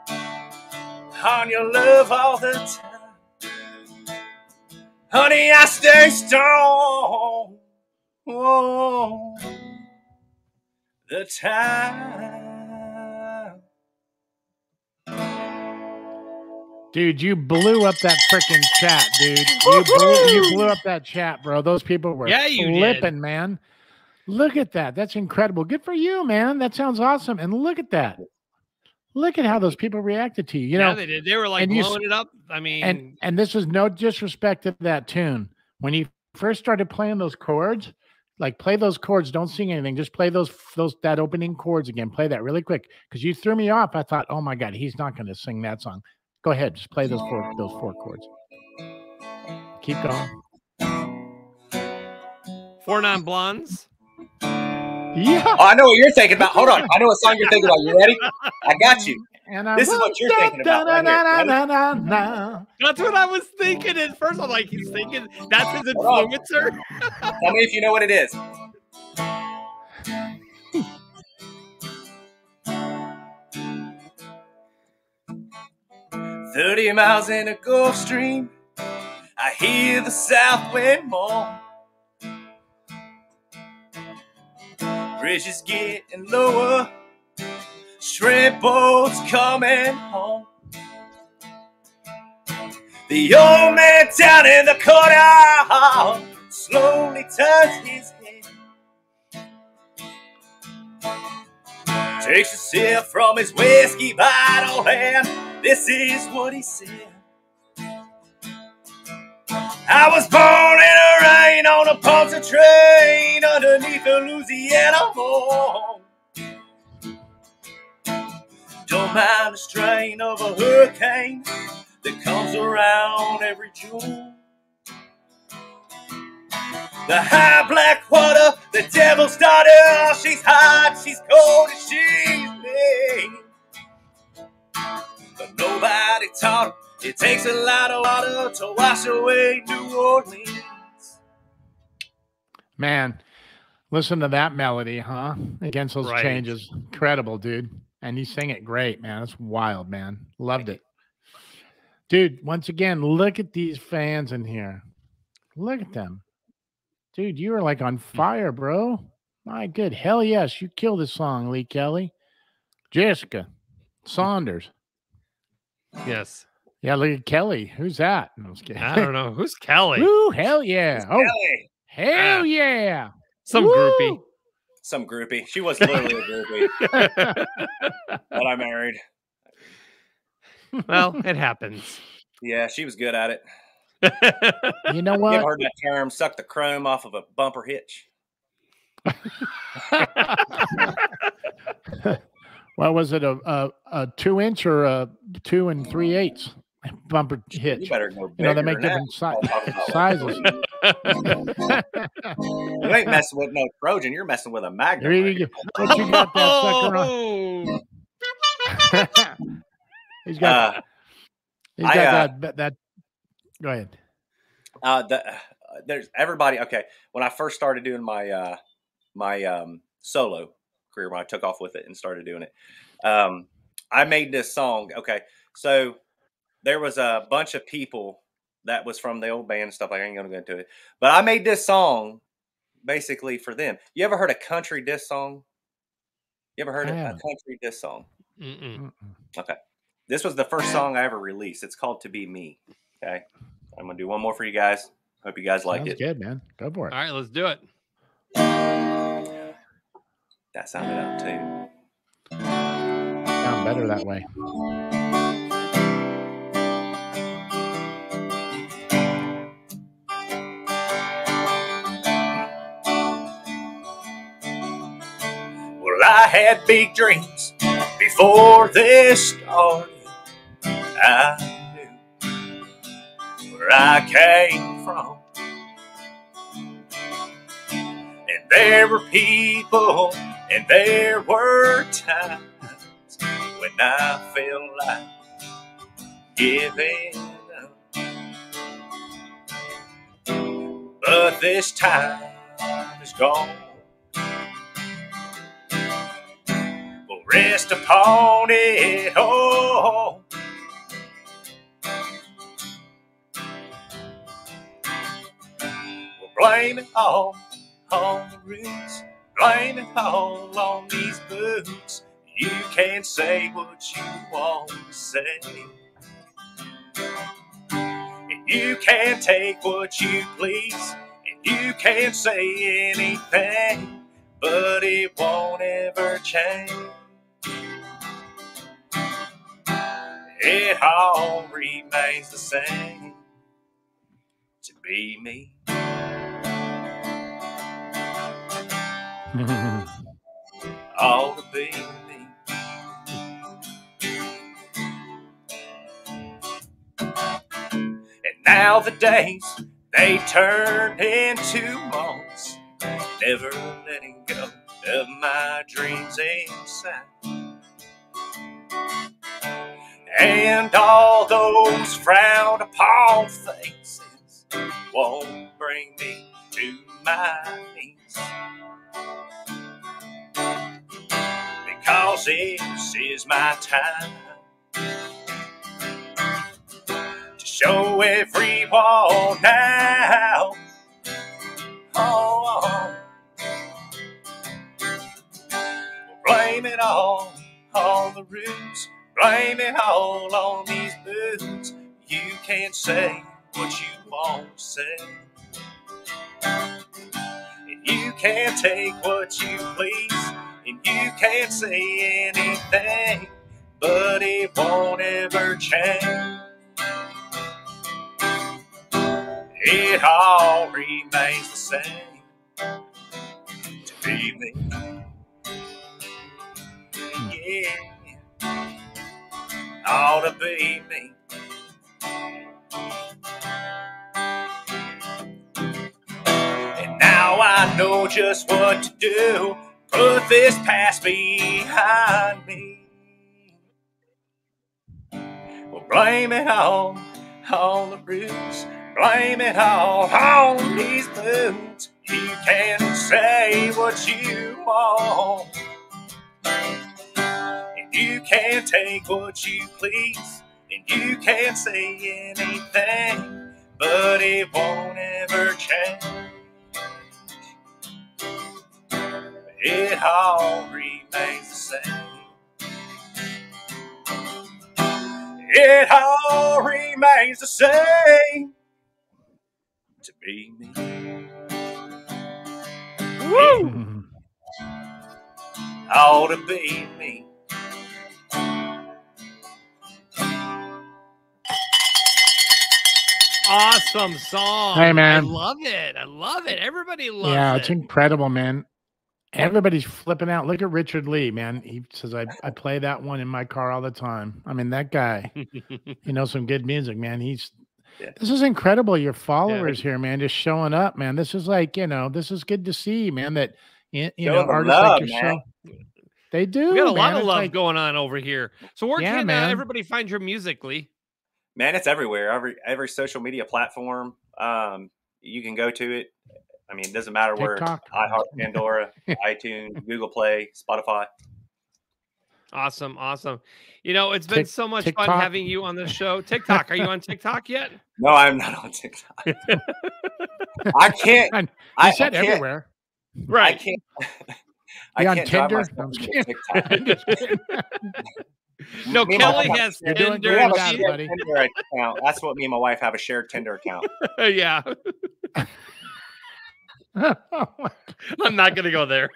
on your love all the time. Honey, I stay stoned all the time. Dude, you blew up that freaking chat, dude. You blew up that chat, bro. Those people were flipping, man. Look at that. That's incredible. Good for you, man. That sounds awesome. And look at that. Look at how those people reacted to you. You know, they did. They were like blowing it up. I mean, and this is no disrespect to that tune. When you first started playing those chords, like play those chords, don't sing anything. Just play that opening chords again. Play that really quick because you threw me off. I thought, oh my God, he's not going to sing that song. Go ahead, just play those four chords. Keep going. 4 Non-Blondes. Yeah. Oh, I know what you're thinking about. Hold on. I know what song you're thinking about. You ready? I got you. And this is what you're thinking about right here. That's what I was thinking at first. I'm like, he's thinking that's his influencer. Tell me if you know what it is. 30 miles in a Gulf Stream, I hear the south wind moan. Bridges getting lower, shrimp boats coming home. The old man down in the corner slowly turns his head, takes a sip from his whiskey bottle, and this is what he said. I was born in a rain on a Ponce train underneath the Louisiana moon. Don't mind the strain of a hurricane that comes around every June. The high black water, the devil's daughter, she's hot, she's cold, and she's mean. But nobody taught her it takes a lot of water to wash away New Orleans. Man, listen to that melody, huh? Against those changes. Incredible, dude. And you sing it great, man. It's wild, man. Loved it. Dude, once again, look at these fans in here. Look at them. Dude, you are like on fire, bro. My good. Hell yes. You killed this song, Lee Kelley. Jessica Saunders. Yes. Yeah, look at Kelley. Who's that? No, I don't know. Who's Kelley? Ooh, hell yeah. Who's Kelley? Hell yeah. Some groupie. Some groupie. She was literally a groupie. But I married. Well, it happens. Yeah, she was good at it. You know what? You ever heard that term, suck the chrome off of a bumper hitch? What was it? A 2-inch or a 2 3/8 bumper hitch? You better go. You know, they make different sizes. You ain't messing with no Trojan. You're messing with a Magnum. What you got that sucker on? He's got that. Go ahead. There's everybody. Okay, when I first started doing my solo career, when I took off with it and started doing it, I made this song. Okay, so there was a bunch of people that was from the old band and stuff. I ain't gonna go into it, but I made this song basically for them. You ever heard a country diss song? You ever heard a country diss song? Okay, this was the first song I ever released. It's called "To Be Me." Okay, I'm gonna do one more for you guys. Hope you guys like it. Good, man. Go for it. All right, let's do it. That sounded out too. Sound better that way. Well, I had big dreams before this started. I knew where I came from. And there were people and there were times when I felt like giving up. But this time is gone. We'll rest upon it all. We'll blame it all on the roots. Blame it all on these boots. You can't say what you want to say, and you can't take what you please, and you can't say anything, but it won't ever change. It all remains the same. To be me. All to be me. And now the days, they turn into months, never letting go of my dreams inside. And all those frowned upon faces won't bring me to my knees. Because this is my time to show everyone now. Oh, blame it all on the roots. Blame it all on these boots. You can't say what you want to say. And you can't take what you please. And you can't say anything, but it won't ever change. It all remains the same to be me. Yeah. Ought to be me. And now I know just what to do. Put this past behind me. Well, blame it all on the roots. Blame it all on these boots. You can say what you want. You can't take what you please, and you can't say anything, but it won't ever change. It all remains the same. It all remains the same to be me. Woo! Ought to be me. Awesome song. Hey, man. I love it. I love it. Everybody loves it. Yeah, it's incredible, man. Everybody's flipping out. Look at Richard Lee, man. He says, I play that one in my car all the time. I mean, that guy, you know, some good music, man. This is incredible. Your followers here, man, just showing up, man. This is like, you know, this is good to see, man, that, you know, artists like yourself. They do. We got a lot of It's love like, going on over here. So where can everybody find your music, Lee? Man, it's everywhere. Every social media platform. You can go to it. I mean, it doesn't matter where. iHeart, Pandora, iTunes, Google Play, Spotify. Awesome, awesome. You know, it's been so much fun having you on the show. TikTok. Are you on TikTok yet? No, I'm not on TikTok. I can't. You said everywhere. Right. I can't. You on can't Tinder? drive myself to TikTok. No, Kelley has You're doing Tinder. great without it, buddy. Tinder account. That's what me and my wife have, a shared Tinder account. Yeah. I'm not going to go there.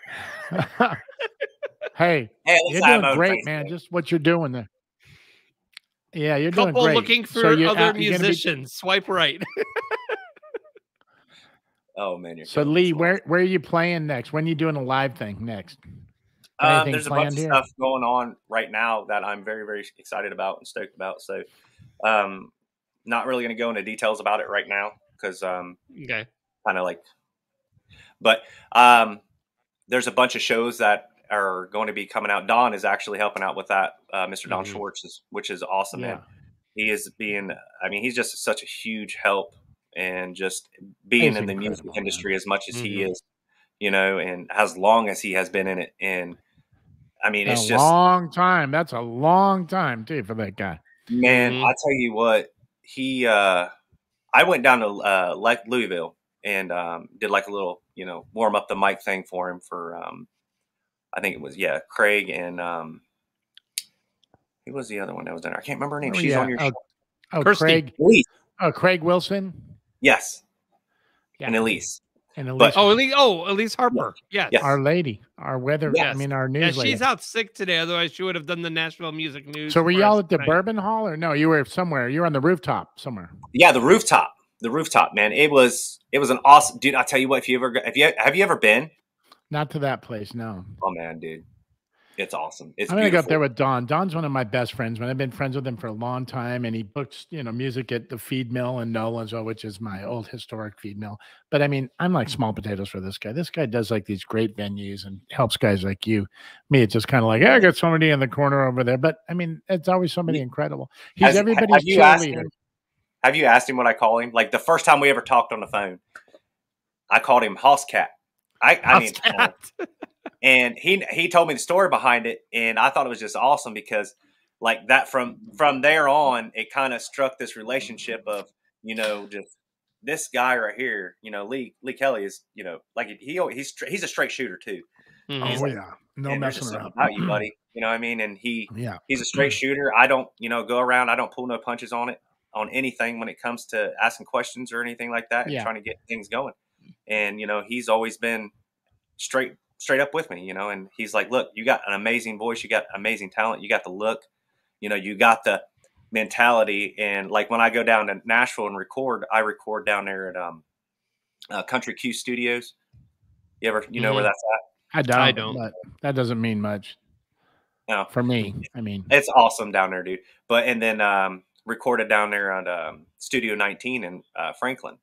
Hey, you're I'm doing great, Facebook. man. Just what you're doing there. Yeah, you're doing Couple great. looking for So you're other you're gonna be- musicians. Swipe right. Oh man, you're So Lee, where are you playing next? When are you doing a live thing next? Anything there's a bunch planned of here? stuff going on right now that I'm very, very excited about and stoked about. So, not really going to go into details about it right now because, okay, kind of like, but there's a bunch of shows that are going to be coming out. Don is actually helping out with that. Mr. Don Schwartz, which is awesome. Yeah. Man. He is I mean, he's just such a huge help and just being He's in the music incredible, industry as much as he is, you know, and as long as he has been in it. And I mean, it's a just long time. That's a long time too for that guy. man. I tell you what, I went down to like Louisville and did like a little, you know, warm up the mic thing for him for I think it was Craig and who was the other one that was in there? I can't remember her name. She's on your show. Oh, Kirsty. Craig. Elise. Oh, Craig Wilson. Yes. Yeah. And Elise. And But- Elise, Elise Harper. Yes. Our lady, our weather. Yes. I mean, our Yeah, news lady. she's out sick today. Otherwise, she would have done the Nashville Music News. So were for y'all us at the tonight. Bourbon Hall or no? You were somewhere. You were on the rooftop somewhere. Yeah, the rooftop, man. It was an awesome, dude. I tell you what, have you ever been? Not to that place, no. Oh man, dude. It's awesome. It's I'm gonna go up beautiful. there with Don. Don's one of my best friends, man. I've been friends with him for a long time, and he books, music at the feed mill in Nolensville, which is my old historic feed mill. But I mean, I'm like small potatoes for this guy. This guy does like these great venues and helps guys like you. Me, it's just kind of like, I got somebody in the corner over there. But I mean, it's always somebody incredible. He's everybody's cheerleader. Have you asked him what I call him? Like the first time we ever talked on the phone, I called him House Cat. I mean, and he told me the story behind it, and I thought it was just awesome because, like that from there on, it kind of struck this relationship of just this guy right here. Lee Kelley is like he's a straight shooter too. He's like, no messing around about you, buddy. You know what I mean? And he's a straight Mm. shooter. I don't go around. I don't pull no punches on anything when it comes to asking questions or anything like that and trying to get things going. And he's always been straight up with me, and he's like, look, you got an amazing voice, you got amazing talent, you got the look, you got the mentality. And like when I go down to Nashville and I record down there at Country Q Studios. You ever know where that's at? I don't. But that doesn't mean much. No, for me. I mean, it's awesome down there, dude. And then recorded down there at Studio 19 in Franklin.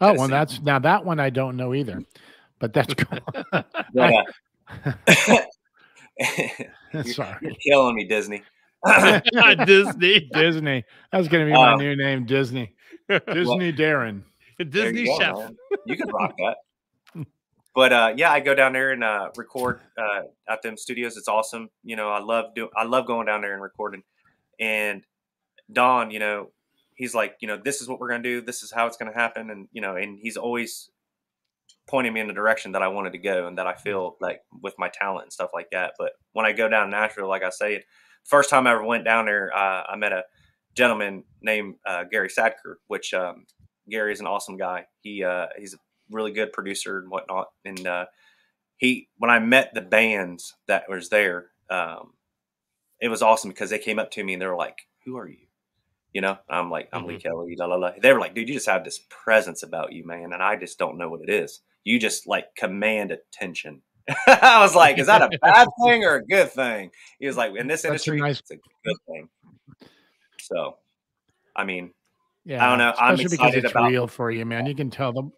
Oh, well, now that one I don't know either, but that's cool. Sorry. You're killing me, Disney. Disney. That's going to be my new name, Disney. Disney Darren. Disney chef. Man. You can rock that. But I go down there and record at them studios. It's awesome. I love going down there and recording. And Don, he's like, this is what we're going to do. This is how it's going to happen. And, and he's always pointing me in the direction that I wanted to go and that I feel like with my talent and stuff like that. But when I go down to Nashville, like I say, first time I ever went down there, I met a gentleman named Gary Sadker, which Gary is an awesome guy. He's a really good producer and whatnot. And when I met the bands that was there, it was awesome because they came up to me and they were like, who are you? I'm like, I'm Lee Kelley, la la la. They were like, dude, you just have this presence about you, man. And I just don't know what it is. You just like command attention. I was like, is that a bad thing or a good thing? He was like, in this industry, it's a good thing. So, I mean, I don't know. I'm excited because it's real for you, man. You can tell them.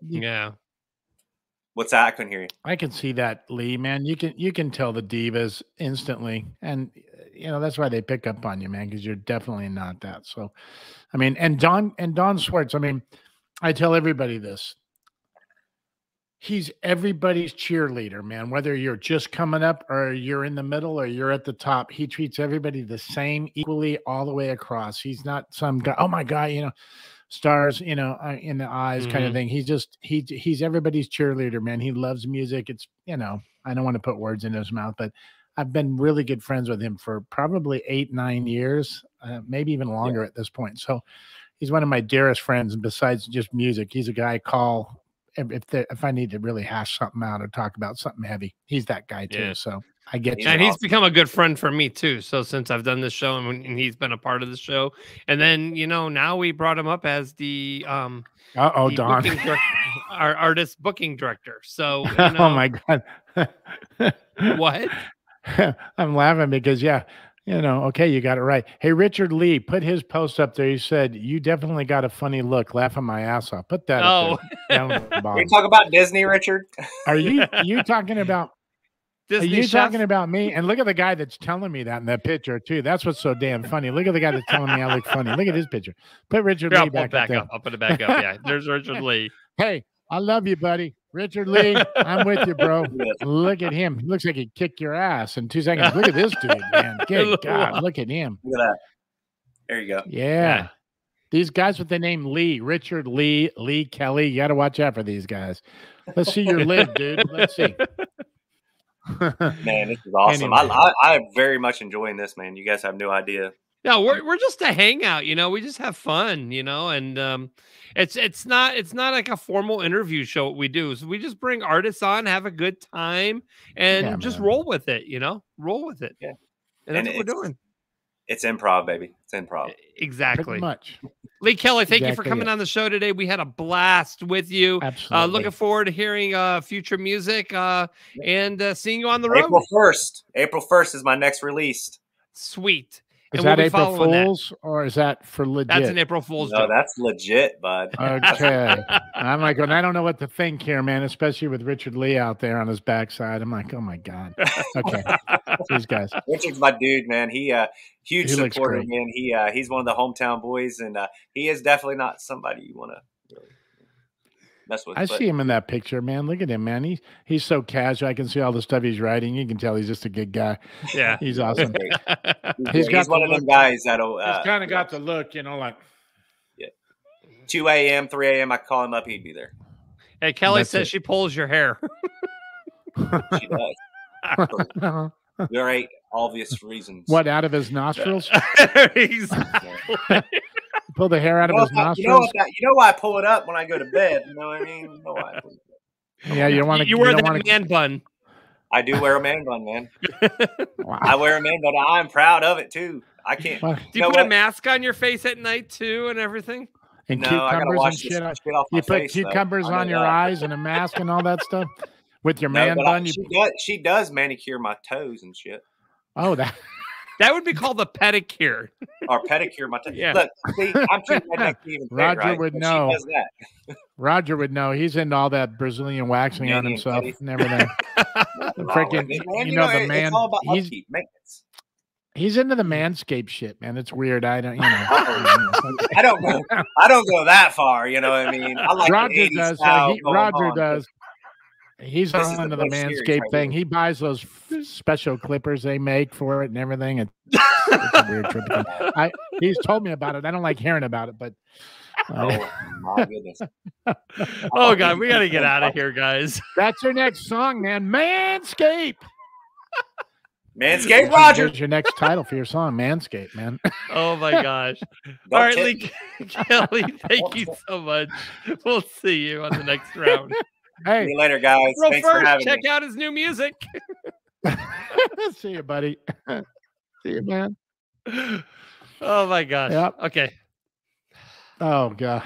What's that? I couldn't hear you. I can see that, Lee, man. You can tell the divas instantly. And that's why they pick up on you, man, because you're definitely not that. So, I mean, and Don Swartz, I mean, I tell everybody this. He's everybody's cheerleader, man. Whether you're just coming up or you're in the middle or you're at the top, he treats everybody the same equally all the way across. He's not some guy, oh my God, stars, in the eyes kind of thing. He's everybody's cheerleader, man. He loves music. It's, I don't want to put words in his mouth, but I've been really good friends with him for probably 8-9 years, maybe even longer at this point. So he's one of my dearest friends. And besides just music, he's a guy I call if I need to really hash something out or talk about something heavy. He's that guy too. So I get you. And he's become a good friend for me too. So since I've done this show and he's been a part of the show, and then now we brought him up as the Don, our artist booking director. So oh my God, what? I'm laughing because okay, you got it right. Hey, Richard Lee, put his post up there. He said, you definitely got a funny look, laughing my ass off. Put that up there. Down at the bottom. You talk about Disney, Richard? Are you talking about Disney? Are you talking about me? And look at the guy that's telling me that in that picture too. That's what's so damn funny. Look at the guy that's telling me I look funny. Look at his picture. Put Richard Lee back up. I'll put it back up. Yeah, there's Richard Lee. Hey, I love you, buddy. Richard Lee, I'm with you, bro. Look at him. He looks like he'd kick your ass in 2 seconds. Look at this dude, man. Good God, look at him. Look at that. There you go. Yeah. These guys with the name Lee, Richard Lee, Lee Kelley, you got to watch out for these guys. Let's see your lid, dude. Let's see. Man, this is awesome. Anyway. I'm very much enjoying this, man. You guys have no idea. No, we're just a hangout, we just have fun, and it's not like a formal interview show. What we do is we just bring artists on, have a good time, and just roll with it, roll with it. Yeah, and that's what we're doing. It's improv, baby. It's improv. Exactly. Pretty much. Lee Kelley, thank you for coming on the show today. We had a blast with you. Absolutely. Looking forward to hearing future music and seeing you on the road. April 1st is my next release. Sweet. Is that April Fool's or is that for legit? That's an April Fool's joke. No, that's legit, bud. Okay. I'm like, I don't know what to think here, man, especially with Richard Lee out there on his backside. I'm like, oh my God. Okay. These guys. Richard's my dude, man. He huge supporter, man. He's one of the hometown boys, and he is definitely not somebody you want to really mess with. I see him in that picture, man. Look at him, man. He's so casual. I can see all the stuff he's writing. You can tell he's just a good guy. Yeah. He's awesome. He's one of them guys that'll he's kind of got the look, like 2 a.m., 3 a.m. I call him up, he'd be there. Hey, Kelley says she pulls your hair. She does. For very obvious reasons. What, out of his nostrils? Exactly. Pull the hair out of his nostrils. You know why I pull it up when I go to bed? You know what I mean? You know why I pull it up. Yeah, you want to. You wear that man bun. I do wear a man bun, man. Wow. I wear a man bun. I'm proud of it too. I can't. Do you put a mask on your face at night too, and everything? And no, cucumbers I and shit. off You my put face, cucumbers on your eyes and a mask and all that stuff with your man bun. She does manicure my toes and shit. Oh, that would be called a pedicure. Or pedicure my toes. Yeah. Look, see, I'm too redneck to even Roger say, right? would But know. She does that. Roger would know. He's into all that Brazilian waxing on himself and everything. Freaking, Man, the man. It's all about upkeep, maintenance. He's into the manscape shit, man. It's weird. I don't, I don't go that far. You know what I mean? I like Roger does. Roger does. He's on into the manscape thing. He buys those special clippers they make for it and everything. It's a weird trip. He's told me about it. I don't like hearing about it, but. Oh my goodness! Oh God, we got to get out of here, guys. That's your next song, man. Manscape. Manscape, Roger. Here's your next title for your song, Manscape, man. Oh my gosh! All right, Lee Kelley, thank you so much. We'll see you on the next round. Hey, see you later, guys. April Thanks for 1st, having check me. out his new music. See you, buddy. See you, man. Oh my gosh. Yep. Okay. Oh God.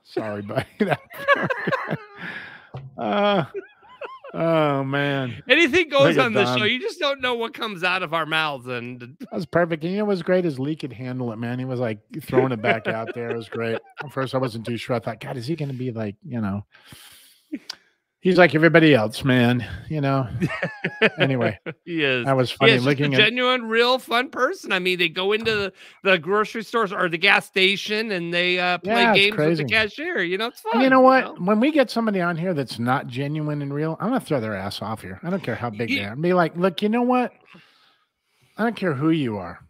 Sorry, buddy. Oh man. Anything goes on this show. You just don't know what comes out of our mouths, and that was perfect. And you know what's great is Lee could handle it, man. He was like throwing it back out there. It was great. At first I wasn't too sure. I thought, God, is he gonna be like, he's like everybody else, man. Anyway, he is. That was funny. He's looking a genuine, real fun person. I mean, they go into the grocery stores or the gas station and they play games with the cashier. It's fun. And you know what? When we get somebody on here that's not genuine and real, I'm gonna throw their ass off here. I don't care how big they are. Be like, look, you know what? I don't care who you are.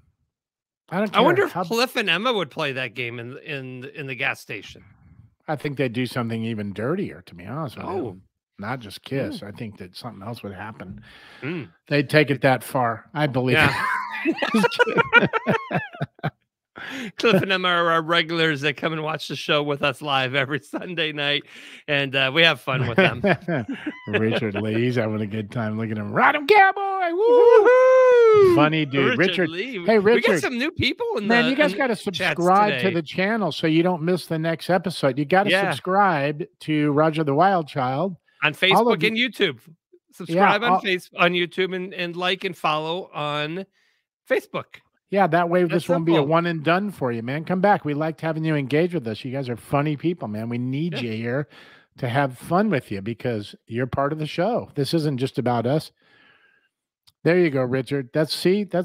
I don't care. I wonder if Cliff and Emma would play that game in the gas station. I think they'd do something even dirtier, to be honest with you. Not just kiss. I think that something else would happen. They'd take it that far. I believe. Yeah. Cliff and Emma are our regulars that come and watch the show with us live every Sunday night, and we have fun with them. Richard Lee, he's having a good time. Look at him. Ride him, cowboy. Woo-hoo! Funny dude. Richard Lee. Hey, Richard. We got some new people in Man, you guys got to subscribe to the channel so you don't miss the next episode. You got to subscribe to Roger the Wild Child. On Facebook and YouTube. Subscribe on YouTube and like and follow on Facebook. Yeah, that way this won't be a one and done for you, man. Come back. We liked having you engage with us. You guys are funny people, man. We need you here to have fun with you because you're part of the show. This isn't just about us. There you go, Richard. That's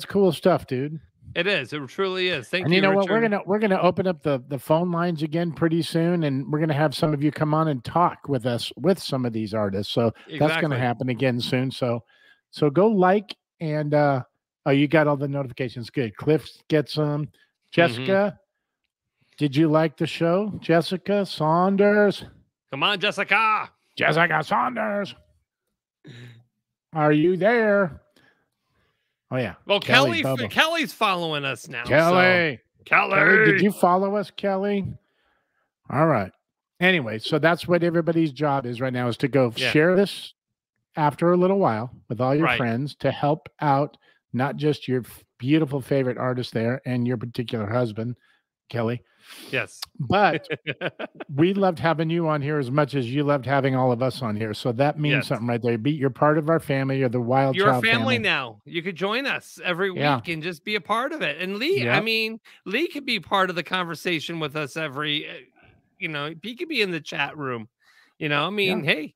cool stuff, dude. It is. It truly is. Thank you. And you know Richard. what? We're gonna open up the phone lines again pretty soon, and we're gonna have some of you come on and talk with us with some of these artists. So that's gonna happen again soon. So go like and oh, you got all the notifications. Good. Cliff gets them. Jessica, did you like the show? Jessica Saunders. Come on, Jessica. Jessica Saunders. Are you there? Oh yeah. Well, Kelley's following us now. Kelley. Kelley, did you follow us, Kelley? All right. Anyway, so that's what everybody's job is right now is to go share this after a little while with all your friends to help out not just your beautiful favorite artist there and your particular husband, Kelley. Yes. But we loved having you on here as much as you loved having all of us on here. So that means something right there. You're part of our family. You're the Wild You're Child a family now. You could join us every week and just be a part of it. And Lee, I mean, Lee could be part of the conversation with us every, he could be in the chat room. I mean, hey,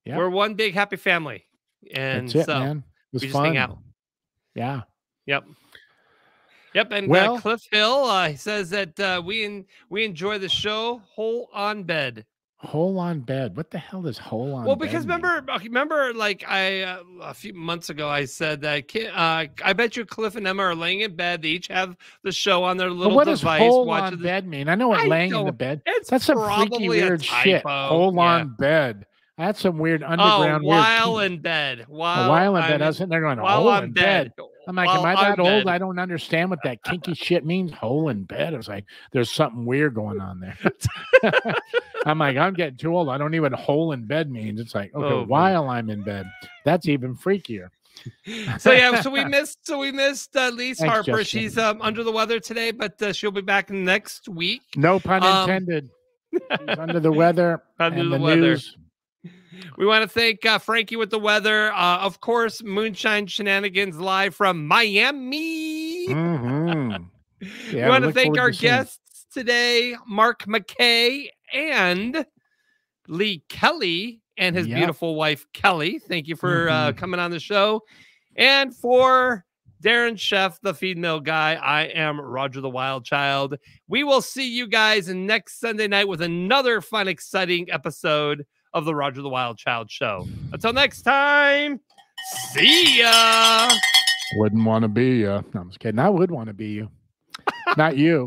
we're one big happy family. And that's it, so man. It was we just fun. hang out. Yeah. Yep. And Cliff Hill he says that we enjoy the show. Hole on bed. Hole on bed. What the hell is hole on bed? Well, because remember, like a few months ago, I said that I bet you Cliff and Emma are laying in bed. They each have the show on their little what device. Does hole on bed mean? I know what laying in the bed. That's some freaky weird shit. Hole on bed. That's some weird underground while weird in bed. While in bed. I was sitting there going, hole in bed. I'm like, am I that old? I don't understand what that kinky shit means. Hole in bed. I was like, there's something weird going on there. I'm like, I'm getting too old. I don't even hole in bed means. It's like, okay, while I'm in bed. That's even freakier. So we missed Lise Harper. Justin. She's under the weather today, but she'll be back next week. No pun intended. She's under the weather. Under the weather. News. We want to thank Frankie with the weather. Of course, Moonshine Shenanigans live from Miami. Mm-hmm. We want to thank our guests today, Mark Mackay and Lee Kelley and his beautiful wife, Kelley. Thank you for coming on the show. And for Darren Chef, the feed mill guy, I am Roger the Wild Child. We will see you guys next Sunday night with another fun, exciting episode of the Roger the Wild Child Show. Until next time, see ya. Wouldn't want to be you. No, I'm just kidding. I would want to be you. Not you.